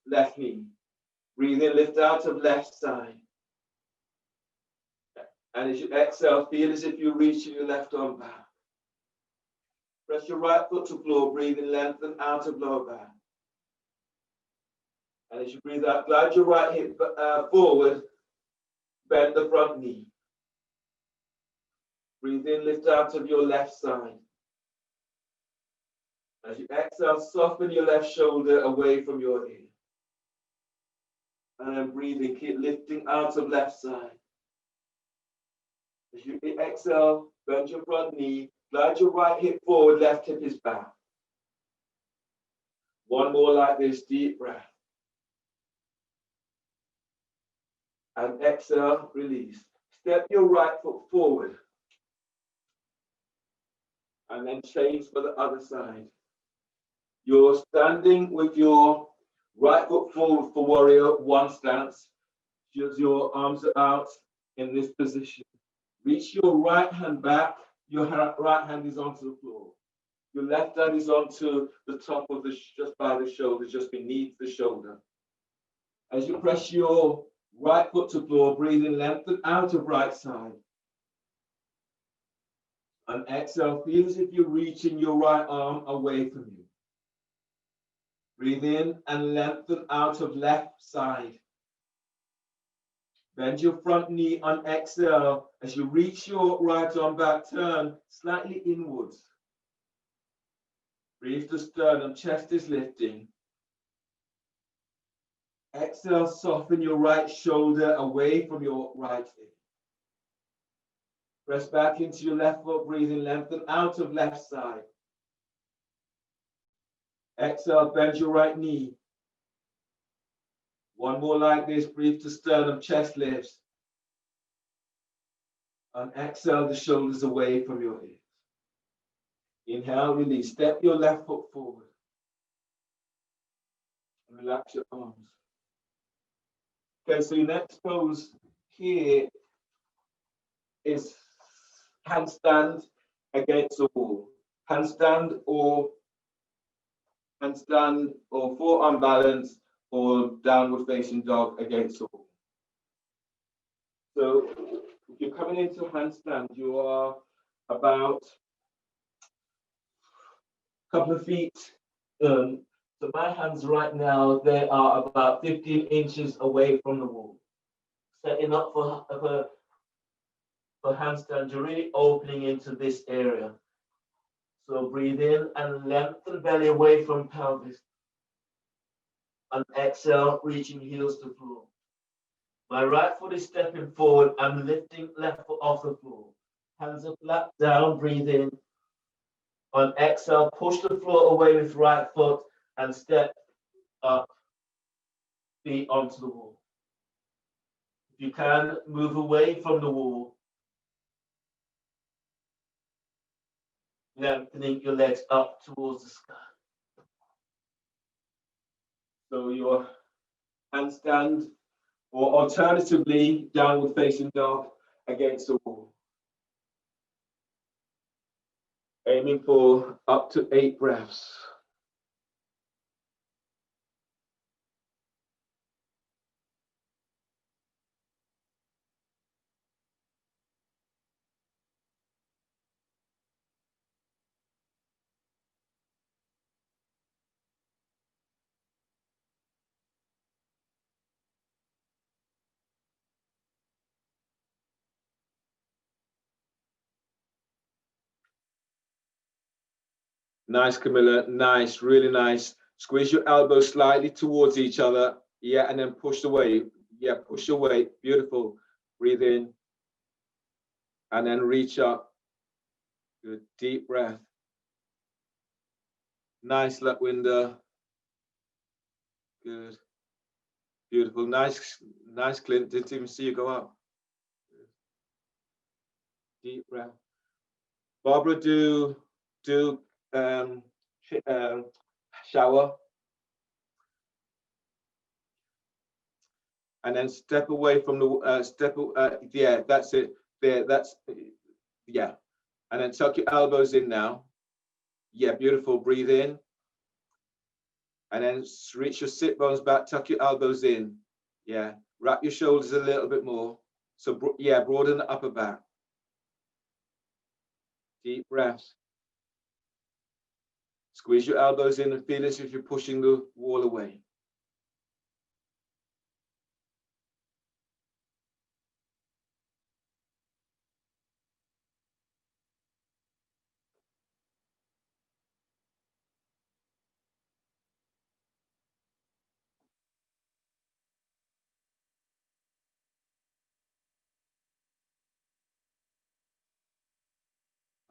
left knee. Breathe in, lift out of left side. And as you exhale, feel as if you're reaching your left arm back. Press your right foot to floor, breathe in, lengthen out of lower back. And as you breathe out, glide your right hip forward, bend the front knee. Breathe in, lift out of your left side. As you exhale, soften your left shoulder away from your ear. And then breathing, keep lifting out of left side. As you exhale, bend your front knee, glide your right hip forward, left hip is back. One more like this, deep breath. And exhale, release. Step your right foot forward. And then change for the other side. You're standing with your right foot forward for warrior one stance. Just your arms are out in this position. Reach your right hand back. Your right hand is onto the floor. Your left hand is onto the top of the, just by the shoulder, just beneath the shoulder. As you press your right foot to floor, breathing lengthen out of right side. And exhale, feel as if you're reaching your right arm away from you. Breathe in and lengthen out of left side. Bend your front knee on exhale. As you reach your right arm back, turn slightly inwards. Breathe the sternum, chest is lifting. Exhale, soften your right shoulder away from your right hip. Press back into your left foot, breathing lengthen out of left side. Exhale, bend your right knee. One more like this, breathe to sternum, chest lifts. And exhale, the shoulders away from your hips. Inhale, release. Step your left foot forward. And relax your arms. Okay, so your next pose here is handstand against the wall. Handstand or forearm balance or downward facing dog against the wall. So if you're coming into handstand, you are about a couple of feet. So my hands right now, they are about 15 inches away from the wall. Setting up for handstand, you're really opening into this area. So breathe in and lengthen belly away from pelvis. And exhale, reaching heels to floor. My right foot is stepping forward. I'm lifting left foot off the floor. Hands are flat down, breathe in. On exhale, push the floor away with right foot and step up, feet onto the wall. If you can, move away from the wall. Lengthening your legs up towards the sky. So your handstand, or alternatively, downward facing dog against the wall. Aiming for up to 8 breaths. Nice, Camilla. Nice, really nice. Squeeze your elbows slightly towards each other. Yeah, and then push away. Yeah, push away. Beautiful. Breathe in. And then reach up. Good. Deep breath. Nice, Latwinder. Good. Beautiful. Nice, nice, Clint. Didn't even see you go up. Deep breath. Barbara, do shower. And then step away from the yeah, that's it. There, that's yeah. And then tuck your elbows in now. Yeah, beautiful. Breathe in. And then reach your sit bones back, tuck your elbows in. Yeah, wrap your shoulders a little bit more. So yeah, broaden the upper back. Deep breaths. Squeeze your elbows in and feel as if you're pushing the wall away.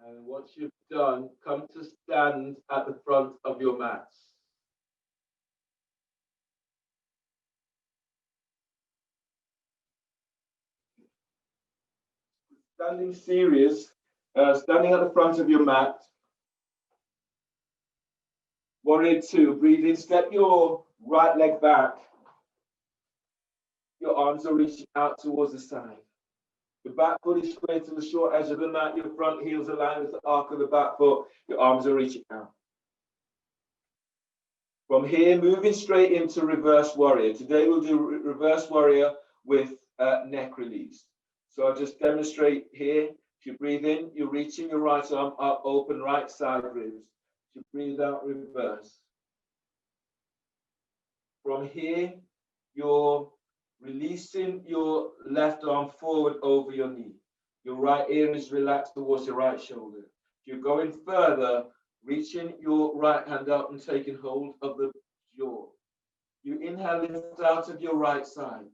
And once you've done, come to stand at the front of your mats. Standing serious, standing at the front of your mat. Warrior 2, breathe in, step your right leg back. Your arms are reaching out towards the side. The back foot is square to the short edge of the mat. Your front heels align with the arc of the back foot. Your arms are reaching out. From here, moving straight into reverse warrior. Today we'll do reverse warrior with neck release. So I'll just demonstrate here. If you breathe in, you're reaching your right arm up, open right side ribs. If you breathe out, reverse. From here, you're releasing your left arm forward over your knee. Your right ear is relaxed towards your right shoulder. If you're going further, reaching your right hand up and taking hold of the jaw. You inhale, lift out of your right side.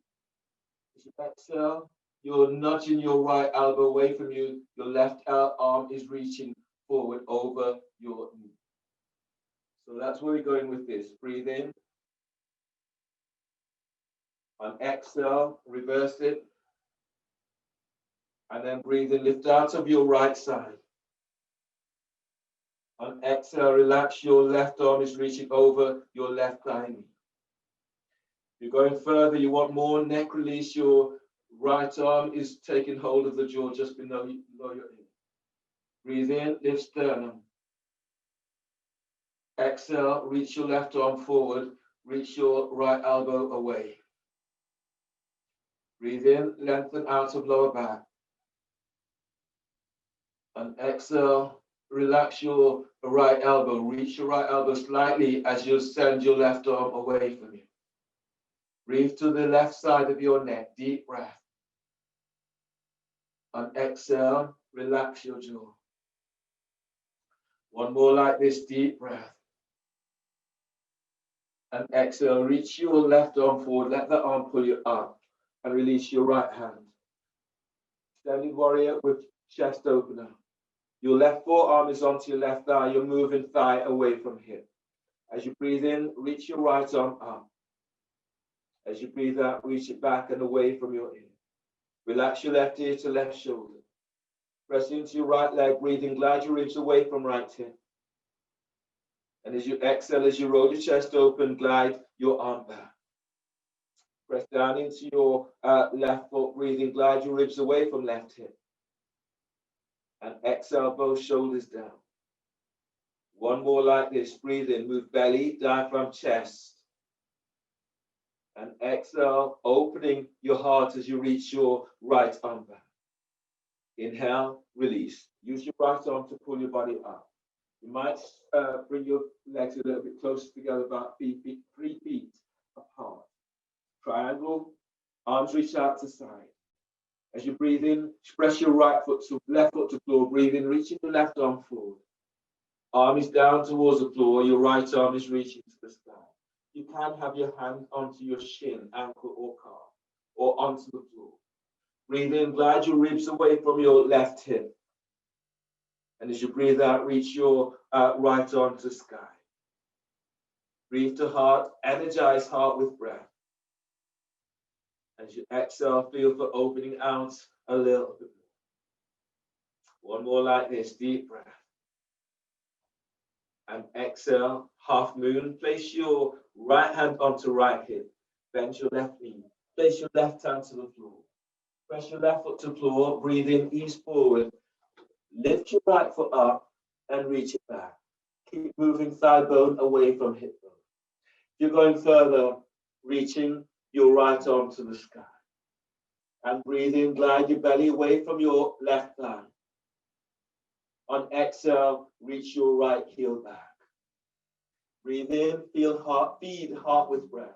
As you exhale, you're nudging your right elbow away from you. Your left arm is reaching forward over your knee. So that's where we're going with this. Breathe in. On exhale, reverse it. And then breathe in, lift out of your right side. On exhale, relax, your left arm is reaching over your left thigh knee. You're going further, you want more neck release, your right arm is taking hold of the jaw just below your ear. Breathe in, lift sternum. Exhale, reach your left arm forward, reach your right elbow away. Breathe in, lengthen out of lower back. And exhale, relax your right elbow. Reach your right elbow slightly as you send your left arm away from you. Breathe to the left side of your neck. Deep breath. And exhale, relax your jaw. One more like this. Deep breath. And exhale, reach your left arm forward. Let the arm pull you up. And release your right hand. Standing warrior with chest opener. Your left forearm is onto your left thigh. You're moving thigh away from hip. As you breathe in, reach your right arm up. As you breathe out, reach it back and away from your ear. Relax your left ear to left shoulder. Press into your right leg, breathing, glide your ribs away from right hip. And as you exhale, as you roll your chest open, glide your arm back. Press down into your left foot, breathing, glide your ribs away from left hip. And exhale, both shoulders down. One more like this. Breathe in, move belly, diaphragm, chest. And exhale, opening your heart as you reach your right arm back. Inhale, release. Use your right arm to pull your body up. You might bring your legs a little bit closer together, about 3 feet apart. Triangle, arms reach out to side. As you breathe in, press your right foot to left foot to floor. Breathe in, reaching your left arm forward. Arm is down towards the floor. Your right arm is reaching to the sky. You can have your hand onto your shin, ankle, or calf, or onto the floor. Breathe in, glide your ribs away from your left hip. And as you breathe out, reach your right arm to the sky. Breathe to heart, energize heart with breath. As you exhale, feel for opening out a little bit more. One more like this, deep breath. And exhale, half moon. Place your right hand onto right hip. Bend your left knee. Place your left hand to the floor. Press your left foot to floor. Breathe in, ease forward. Lift your right foot up and reach it back. Keep moving thigh bone away from hip bone. If you're going further, reaching your right arm to the sky. And breathe in, glide your belly away from your left thigh. On exhale, reach your right heel back. Breathe in, feel heart, feed heart with breath.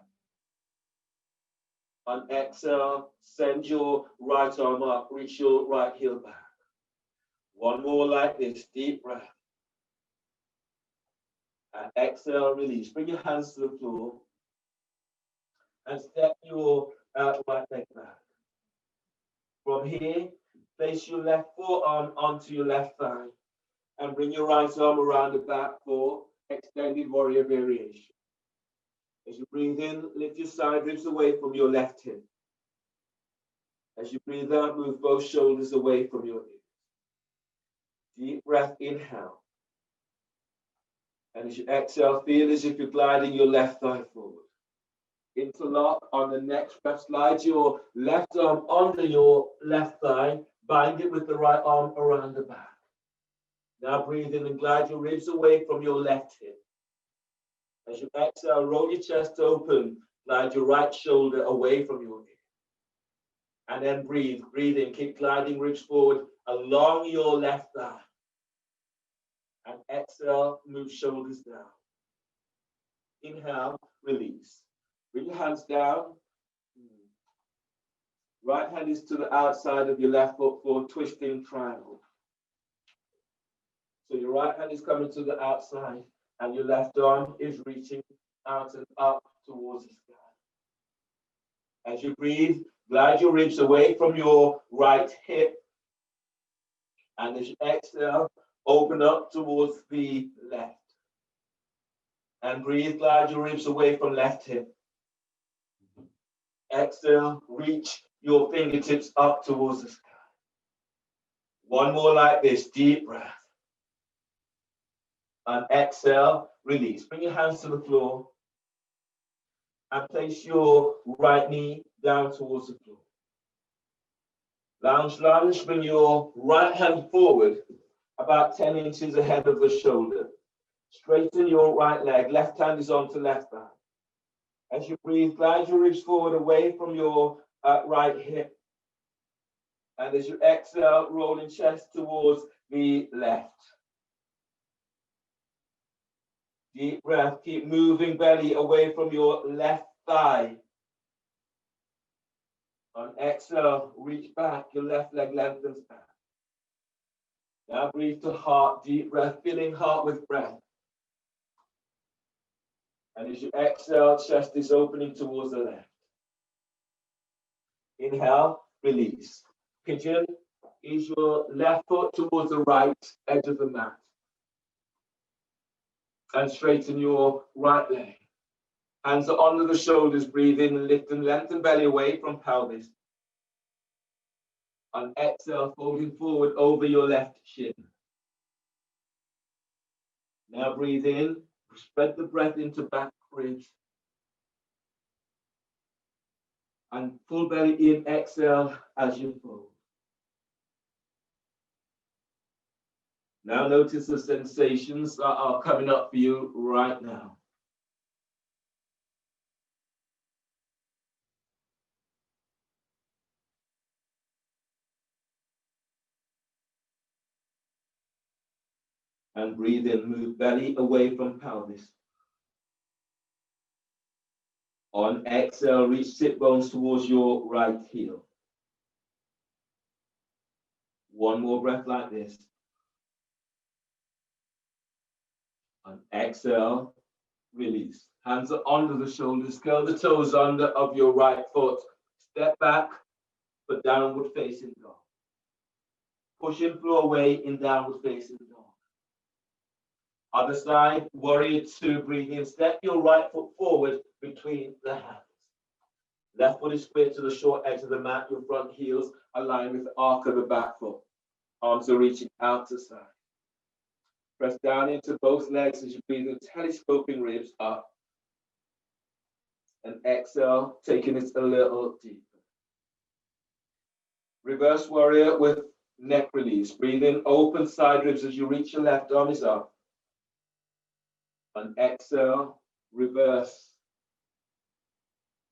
On exhale, send your right arm up, reach your right heel back. One more like this, deep breath. And exhale, release. Bring your hands to the floor and step your right leg back. From here, place your left forearm onto your left thigh. And bring your right arm around the back for extended warrior variation. As you breathe in, lift your side ribs away from your left hip. As you breathe out, move both shoulders away from your hips. Deep breath, inhale. And as you exhale, feel as if you're gliding your left thigh forward. Interlock on the next breath. Slide your left arm under your left thigh. Bind it with the right arm around the back. Now breathe in and glide your ribs away from your left hip. As you exhale, roll your chest open. Glide your right shoulder away from your hip. And then breathe. Breathe in. Keep gliding ribs forward along your left thigh. And exhale, move shoulders down. Inhale, release. Bring your hands down. Right hand is to the outside of your left foot for twisting triangle. So your right hand is coming to the outside and your left arm is reaching out and up towards the sky. As you breathe, glide your ribs away from your right hip. And as you exhale, open up towards the left. And breathe, glide your ribs away from left hip. Exhale, reach your fingertips up towards the sky. One more like this, deep breath. And exhale, release. Bring your hands to the floor. And place your right knee down towards the floor. Lounge lunge, bring your right hand forward about 10 inches ahead of the shoulder. Straighten your right leg. Left hand is onto left thigh. As you breathe, glide your ribs forward away from your right hip. And as you exhale, rolling chest towards the left. Deep breath. Keep moving belly away from your left thigh. On exhale, reach back. Your left leg lengthens back. Now breathe to heart. Deep breath, filling heart with breath. And as you exhale, chest is opening towards the left. Inhale, release. Pigeon is your left foot towards the right edge of the mat. And straighten your right leg. Hands are under the shoulders. Breathe in and lift and lengthen belly away from pelvis. On exhale, folding forward over your left shin. Now breathe in. Spread the breath into back ribs. And full belly in, exhale as you fold. Now notice the sensations that are coming up for you right now. And breathe in, move belly away from pelvis. On exhale, reach sit bones towards your right heel. One more breath like this. On exhale, release. Hands are under the shoulders. Curl the toes under of your right foot. Step back for downward facing dog. Pushing floor away in downward facing dog. Other side, warrior two, breathe in. Step your right foot forward between the hands. Left foot is square to the short edge of the mat. Your front heels align with the arc of the back foot. Arms are reaching out to side. Press down into both legs as you breathe in, telescoping ribs up. And exhale, taking it a little deeper. Reverse warrior with neck release. Breathe in, open side ribs as you reach your left arm is up. And exhale, reverse.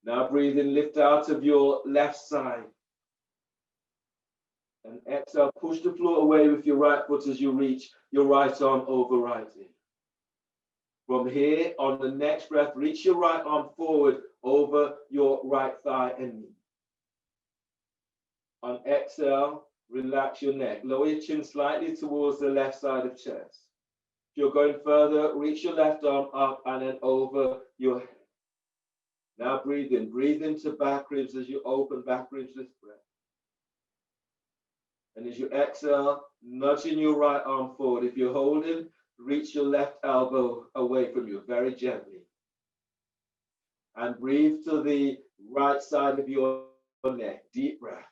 Now breathe in, lift out of your left side. And exhale, push the floor away with your right foot as you reach your right arm over right knee. From here, on the next breath, reach your right arm forward over your right thigh and knee. On exhale, relax your neck. Lower your chin slightly towards the left side of chest. If you're going further, reach your left arm up and then over your head. Now breathe in. Breathe into back ribs as you open back ribs with breath. And as you exhale, nudging your right arm forward. If you're holding, reach your left elbow away from you very gently. And breathe to the right side of your neck. Deep breath.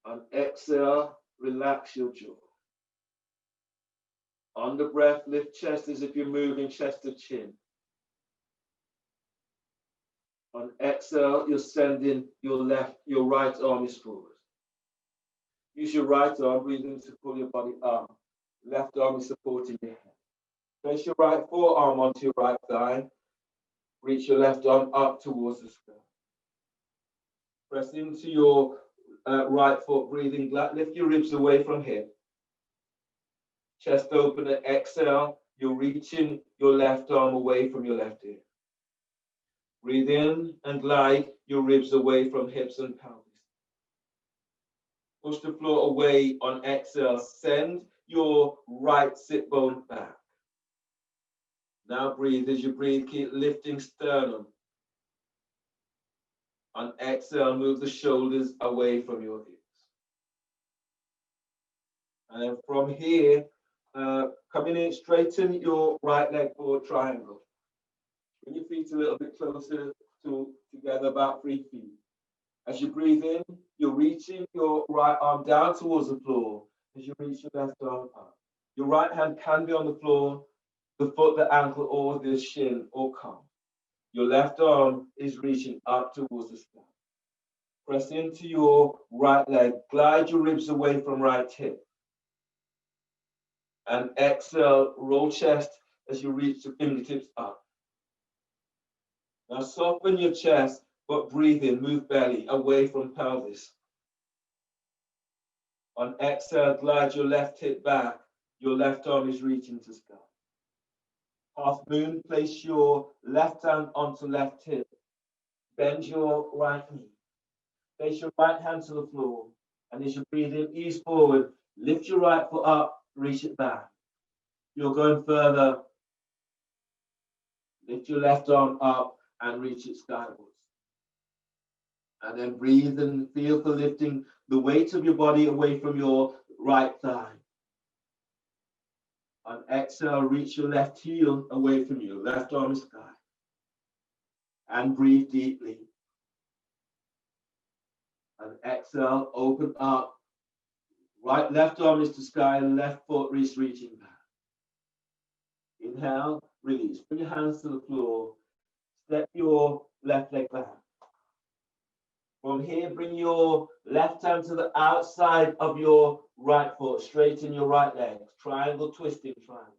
On exhale, relax your jaw. On the breath, lift chest as if you're moving chest to chin. On exhale, you're sending your right arm is forward. Use your right arm, breathing to pull your body up. Left arm is supporting your head. Place your right forearm onto your right thigh. Reach your left arm up towards the sky. Press into your right foot, breathing. Lift your ribs away from hip. Chest open and exhale. You're reaching your left arm away from your left ear. Breathe in and glide your ribs away from hips and pelvis. Push the floor away on exhale. Send your right sit bone back. Now breathe. As you breathe, keep lifting sternum. On exhale, move the shoulders away from your hips. And then from here, coming in, straighten your right leg forward triangle. Bring your feet a little bit closer together, about 3 feet. As you breathe in, you're reaching your right arm down towards the floor as you reach your left arm up. Your right hand can be on the floor, the foot, the ankle, or the shin or calf. Your left arm is reaching up towards the sky. Press into your right leg. Glide your ribs away from right hip. And exhale, roll chest as you reach the fingertips up. Now soften your chest, but breathe in, move belly away from pelvis. On exhale, glide your left hip back. Your left arm is reaching to sky. Half moon, place your left hand onto left hip. Bend your right knee. Place your right hand to the floor. And as you breathe in, ease forward. Lift your right foot up, reach it back. You're going further. Lift your left arm up and reach it skywards. And then breathe and feel for lifting the weight of your body away from your right thigh. On exhale, reach your left heel away from you. Left arm is sky. And breathe deeply. And exhale, open up. Left arm is to sky, and left foot is reaching back. Inhale, release. Bring your hands to the floor. Step your left leg back. From here, bring your left hand to the outside of your right foot. Straighten your right leg. Triangle, twisting triangle.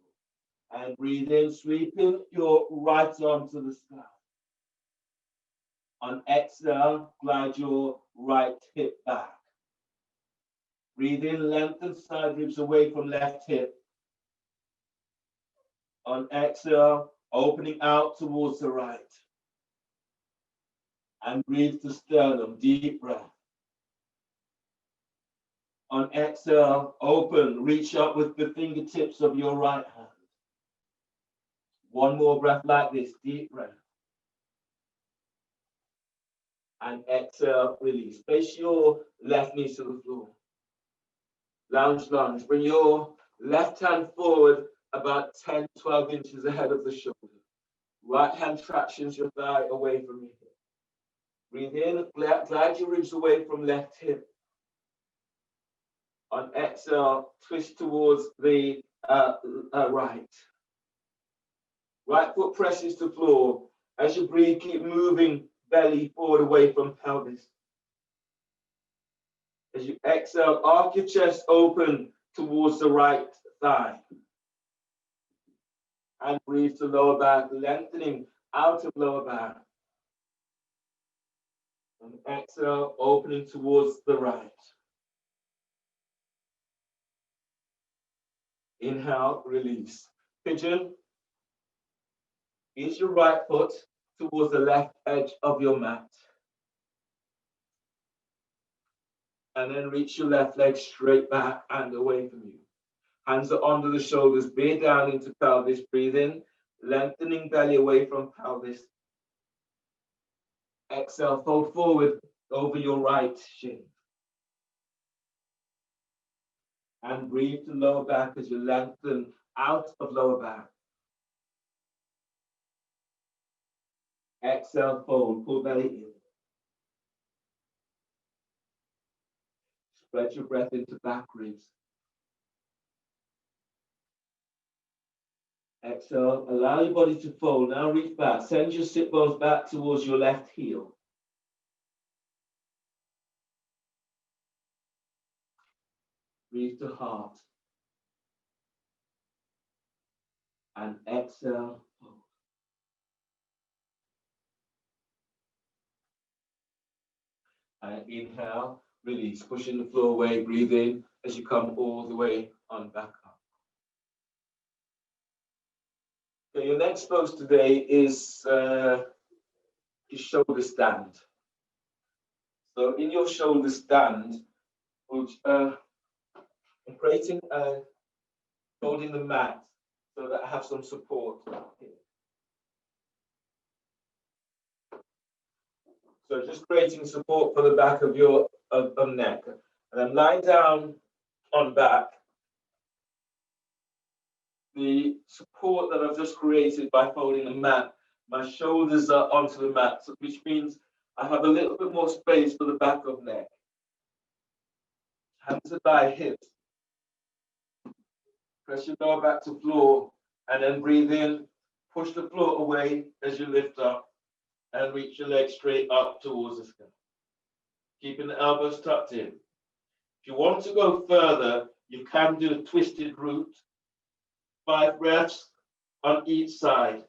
And breathe in, sweeping your right arm to the sky. On exhale, glide your right hip back. Breathe in, lengthen side ribs away from left hip. On exhale, opening out towards the right. And breathe to sternum, deep breath. On exhale, open, reach up with the fingertips of your right hand. One more breath like this, deep breath. And exhale, release. Place your left knee to the floor. Lounge lunge. Bring your left hand forward about 10, 12 inches ahead of the shoulder. Right hand tractions your thigh away from your hip. Breathe in, glide your ribs away from left hip. On exhale, twist towards the right. Right foot presses to floor. As you breathe, keep moving belly forward away from pelvis. As you exhale, arc your chest open towards the right thigh. And breathe to lower back, lengthening out of lower back. And exhale, opening towards the right. Inhale, release. Pigeon. Ease your right foot towards the left edge of your mat. And then reach your left leg straight back and away from you. Hands are under the shoulders, bear down into pelvis. Breathe in, lengthening belly away from pelvis. Exhale, fold forward over your right shin. And breathe to lower back as you lengthen out of lower back. Exhale, fold, pull belly in. Spread your breath into back ribs. Exhale, allow your body to fold. Now reach back. Send your sit bones back towards your left heel. Breathe to heart. And exhale, fold. And inhale, release, pushing the floor away, breathe in as you come all the way on back up. Okay, your next pose today is shoulder stand. So in your shoulder stand, which I'm creating holding the mat so that I have some support here. So just creating support for the back of your neck. And I'm lying down on back. The support that I've just created by folding the mat, my shoulders are onto the mat, which means I have a little bit more space for the back of neck. Hands are by hips. Press your lower back to floor and then breathe in. Push the floor away as you lift up and reach your legs straight up towards the sky. Keeping the elbows tucked in. If you want to go further, you can do a twisted root. 5 breaths on each side.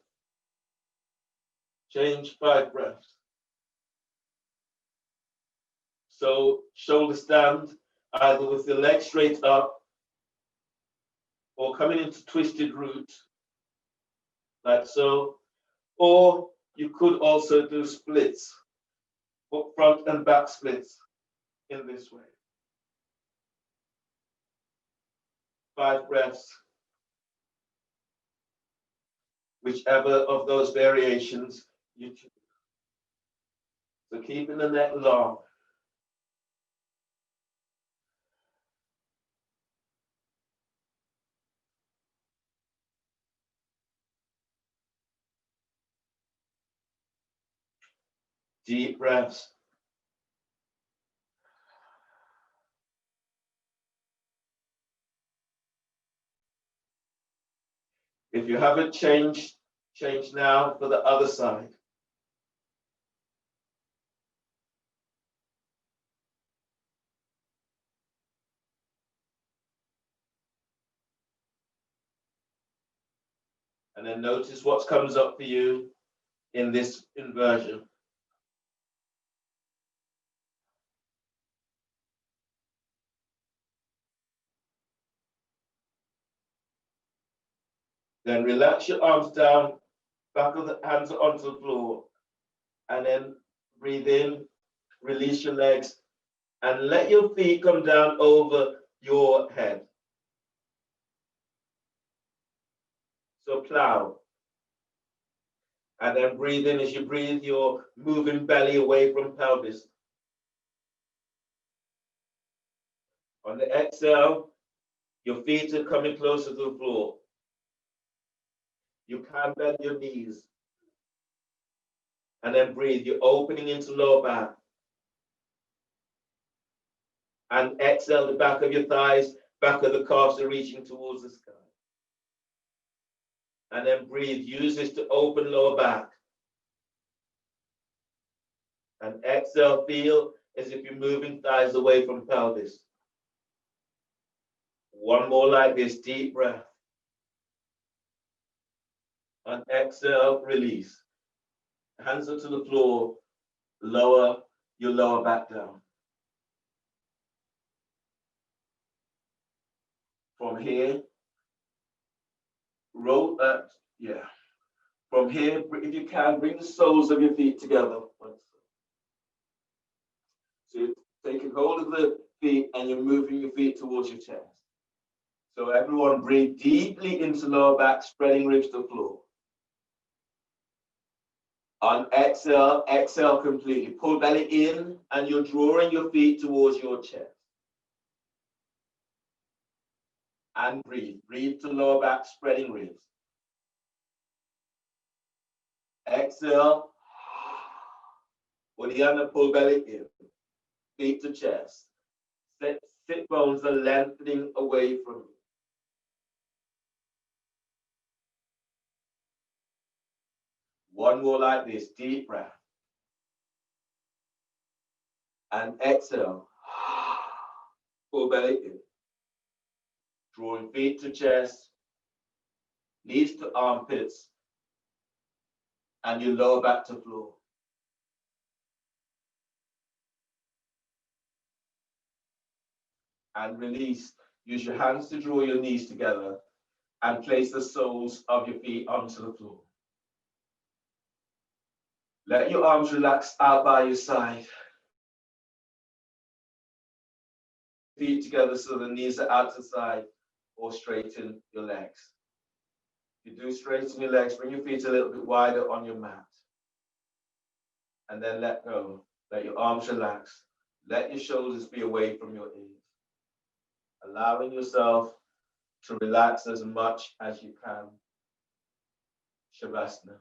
Change 5 breaths. So shoulder stand, either with the legs straight up or coming into twisted root, like so. Or you could also do splits, front and back splits in this way. 5 breaths. Whichever of those variations you choose. So keeping the neck long. Deep breaths. If you haven't changed, change now for the other side. And then notice what comes up for you in this inversion. Then relax your arms down, back of the hands onto the floor, and then breathe in, release your legs, and let your feet come down over your head. So plow. And then breathe in. As you breathe, you're moving belly away from pelvis. On the exhale, your feet are coming closer to the floor. You can bend your knees. And then breathe. You're opening into lower back. And exhale, the back of your thighs, back of the calves are reaching towards the sky. And then breathe. Use this to open lower back. And exhale, feel as if you're moving thighs away from pelvis. One more like this, deep breath. And exhale, release. Hands up to the floor, lower your lower back down. From here, roll that, yeah. From here, if you can, bring the soles of your feet together. So you're taking hold of the feet and you're moving your feet towards your chest. So everyone breathe deeply into lower back, spreading ribs to the floor. On exhale, exhale completely. Pull belly in and you're drawing your feet towards your chest. And breathe. Breathe to lower back, spreading ribs. Exhale. With the under, pull belly in. Feet to chest. Sit bones are lengthening away from you. One more like this. Deep breath. And exhale. Pull belly in. Drawing feet to chest. Knees to armpits. And your lower back to floor. And release. Use your hands to draw your knees together and place the soles of your feet onto the floor. Let your arms relax out by your side. Feet together so the knees are out to the side, or straighten your legs. If you do straighten your legs, bring your feet a little bit wider on your mat. And then let go. Let your arms relax. Let your shoulders be away from your ears. Allowing yourself to relax as much as you can. Shavasana.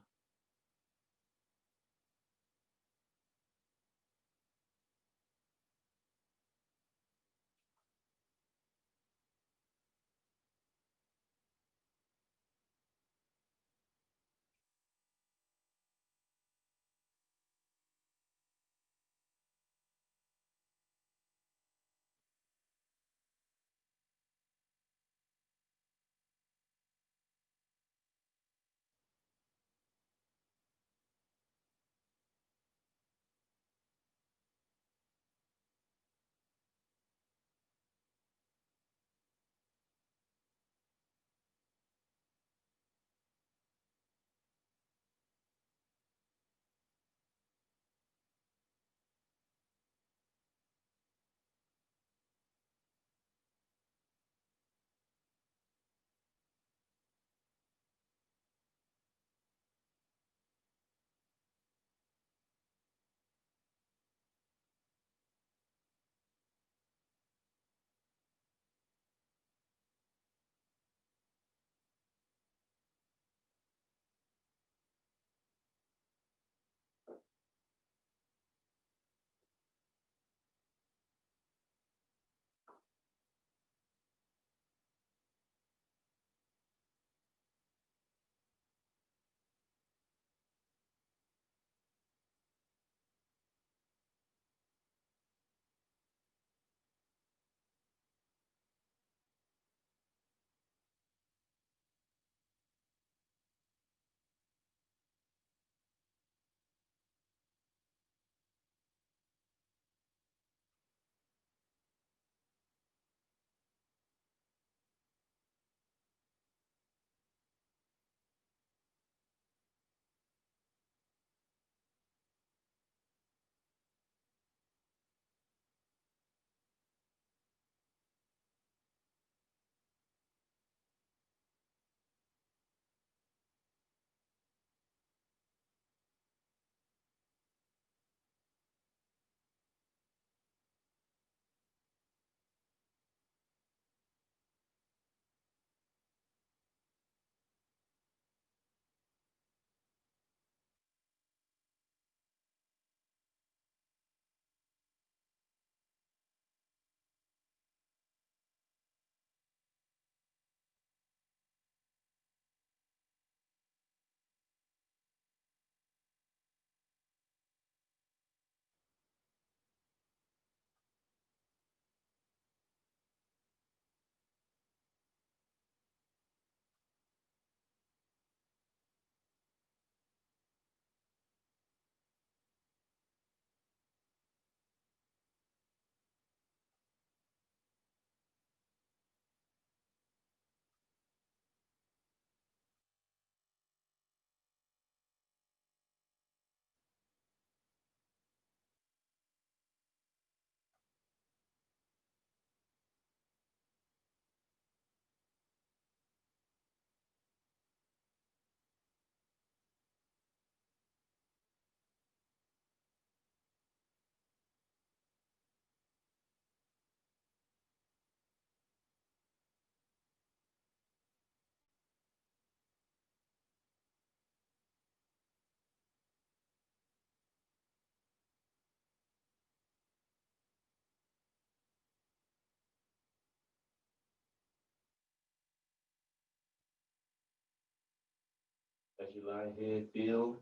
you lie here, feel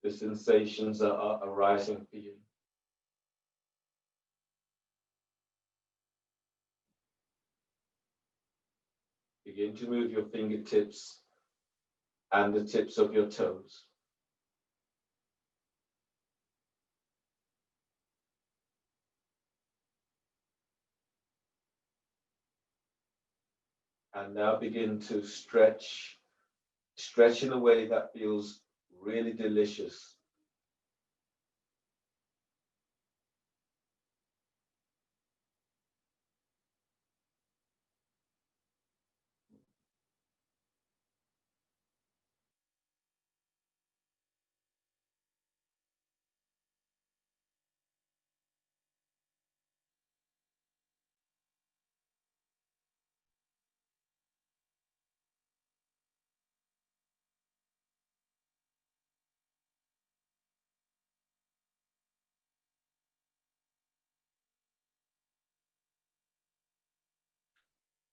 the sensations that are arising for you. Begin to move your fingertips and the tips of your toes. And now begin to stretch in a way that feels really delicious.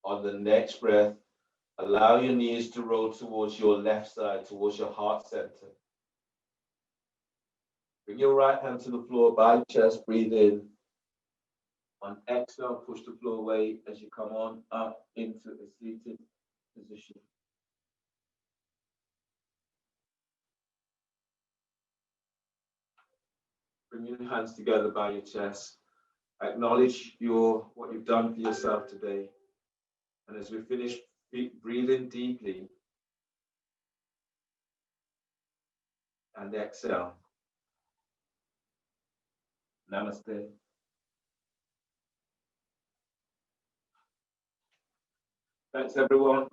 On the next breath, allow your knees to roll towards your left side, towards your heart center. Bring your right hand to the floor by your chest, breathe in. On exhale, push the floor away as you come on up into a seated position. Bring your hands together by your chest. Acknowledge what you've done for yourself today. And as we finish, breathe in deeply and exhale. Namaste. Thanks, everyone.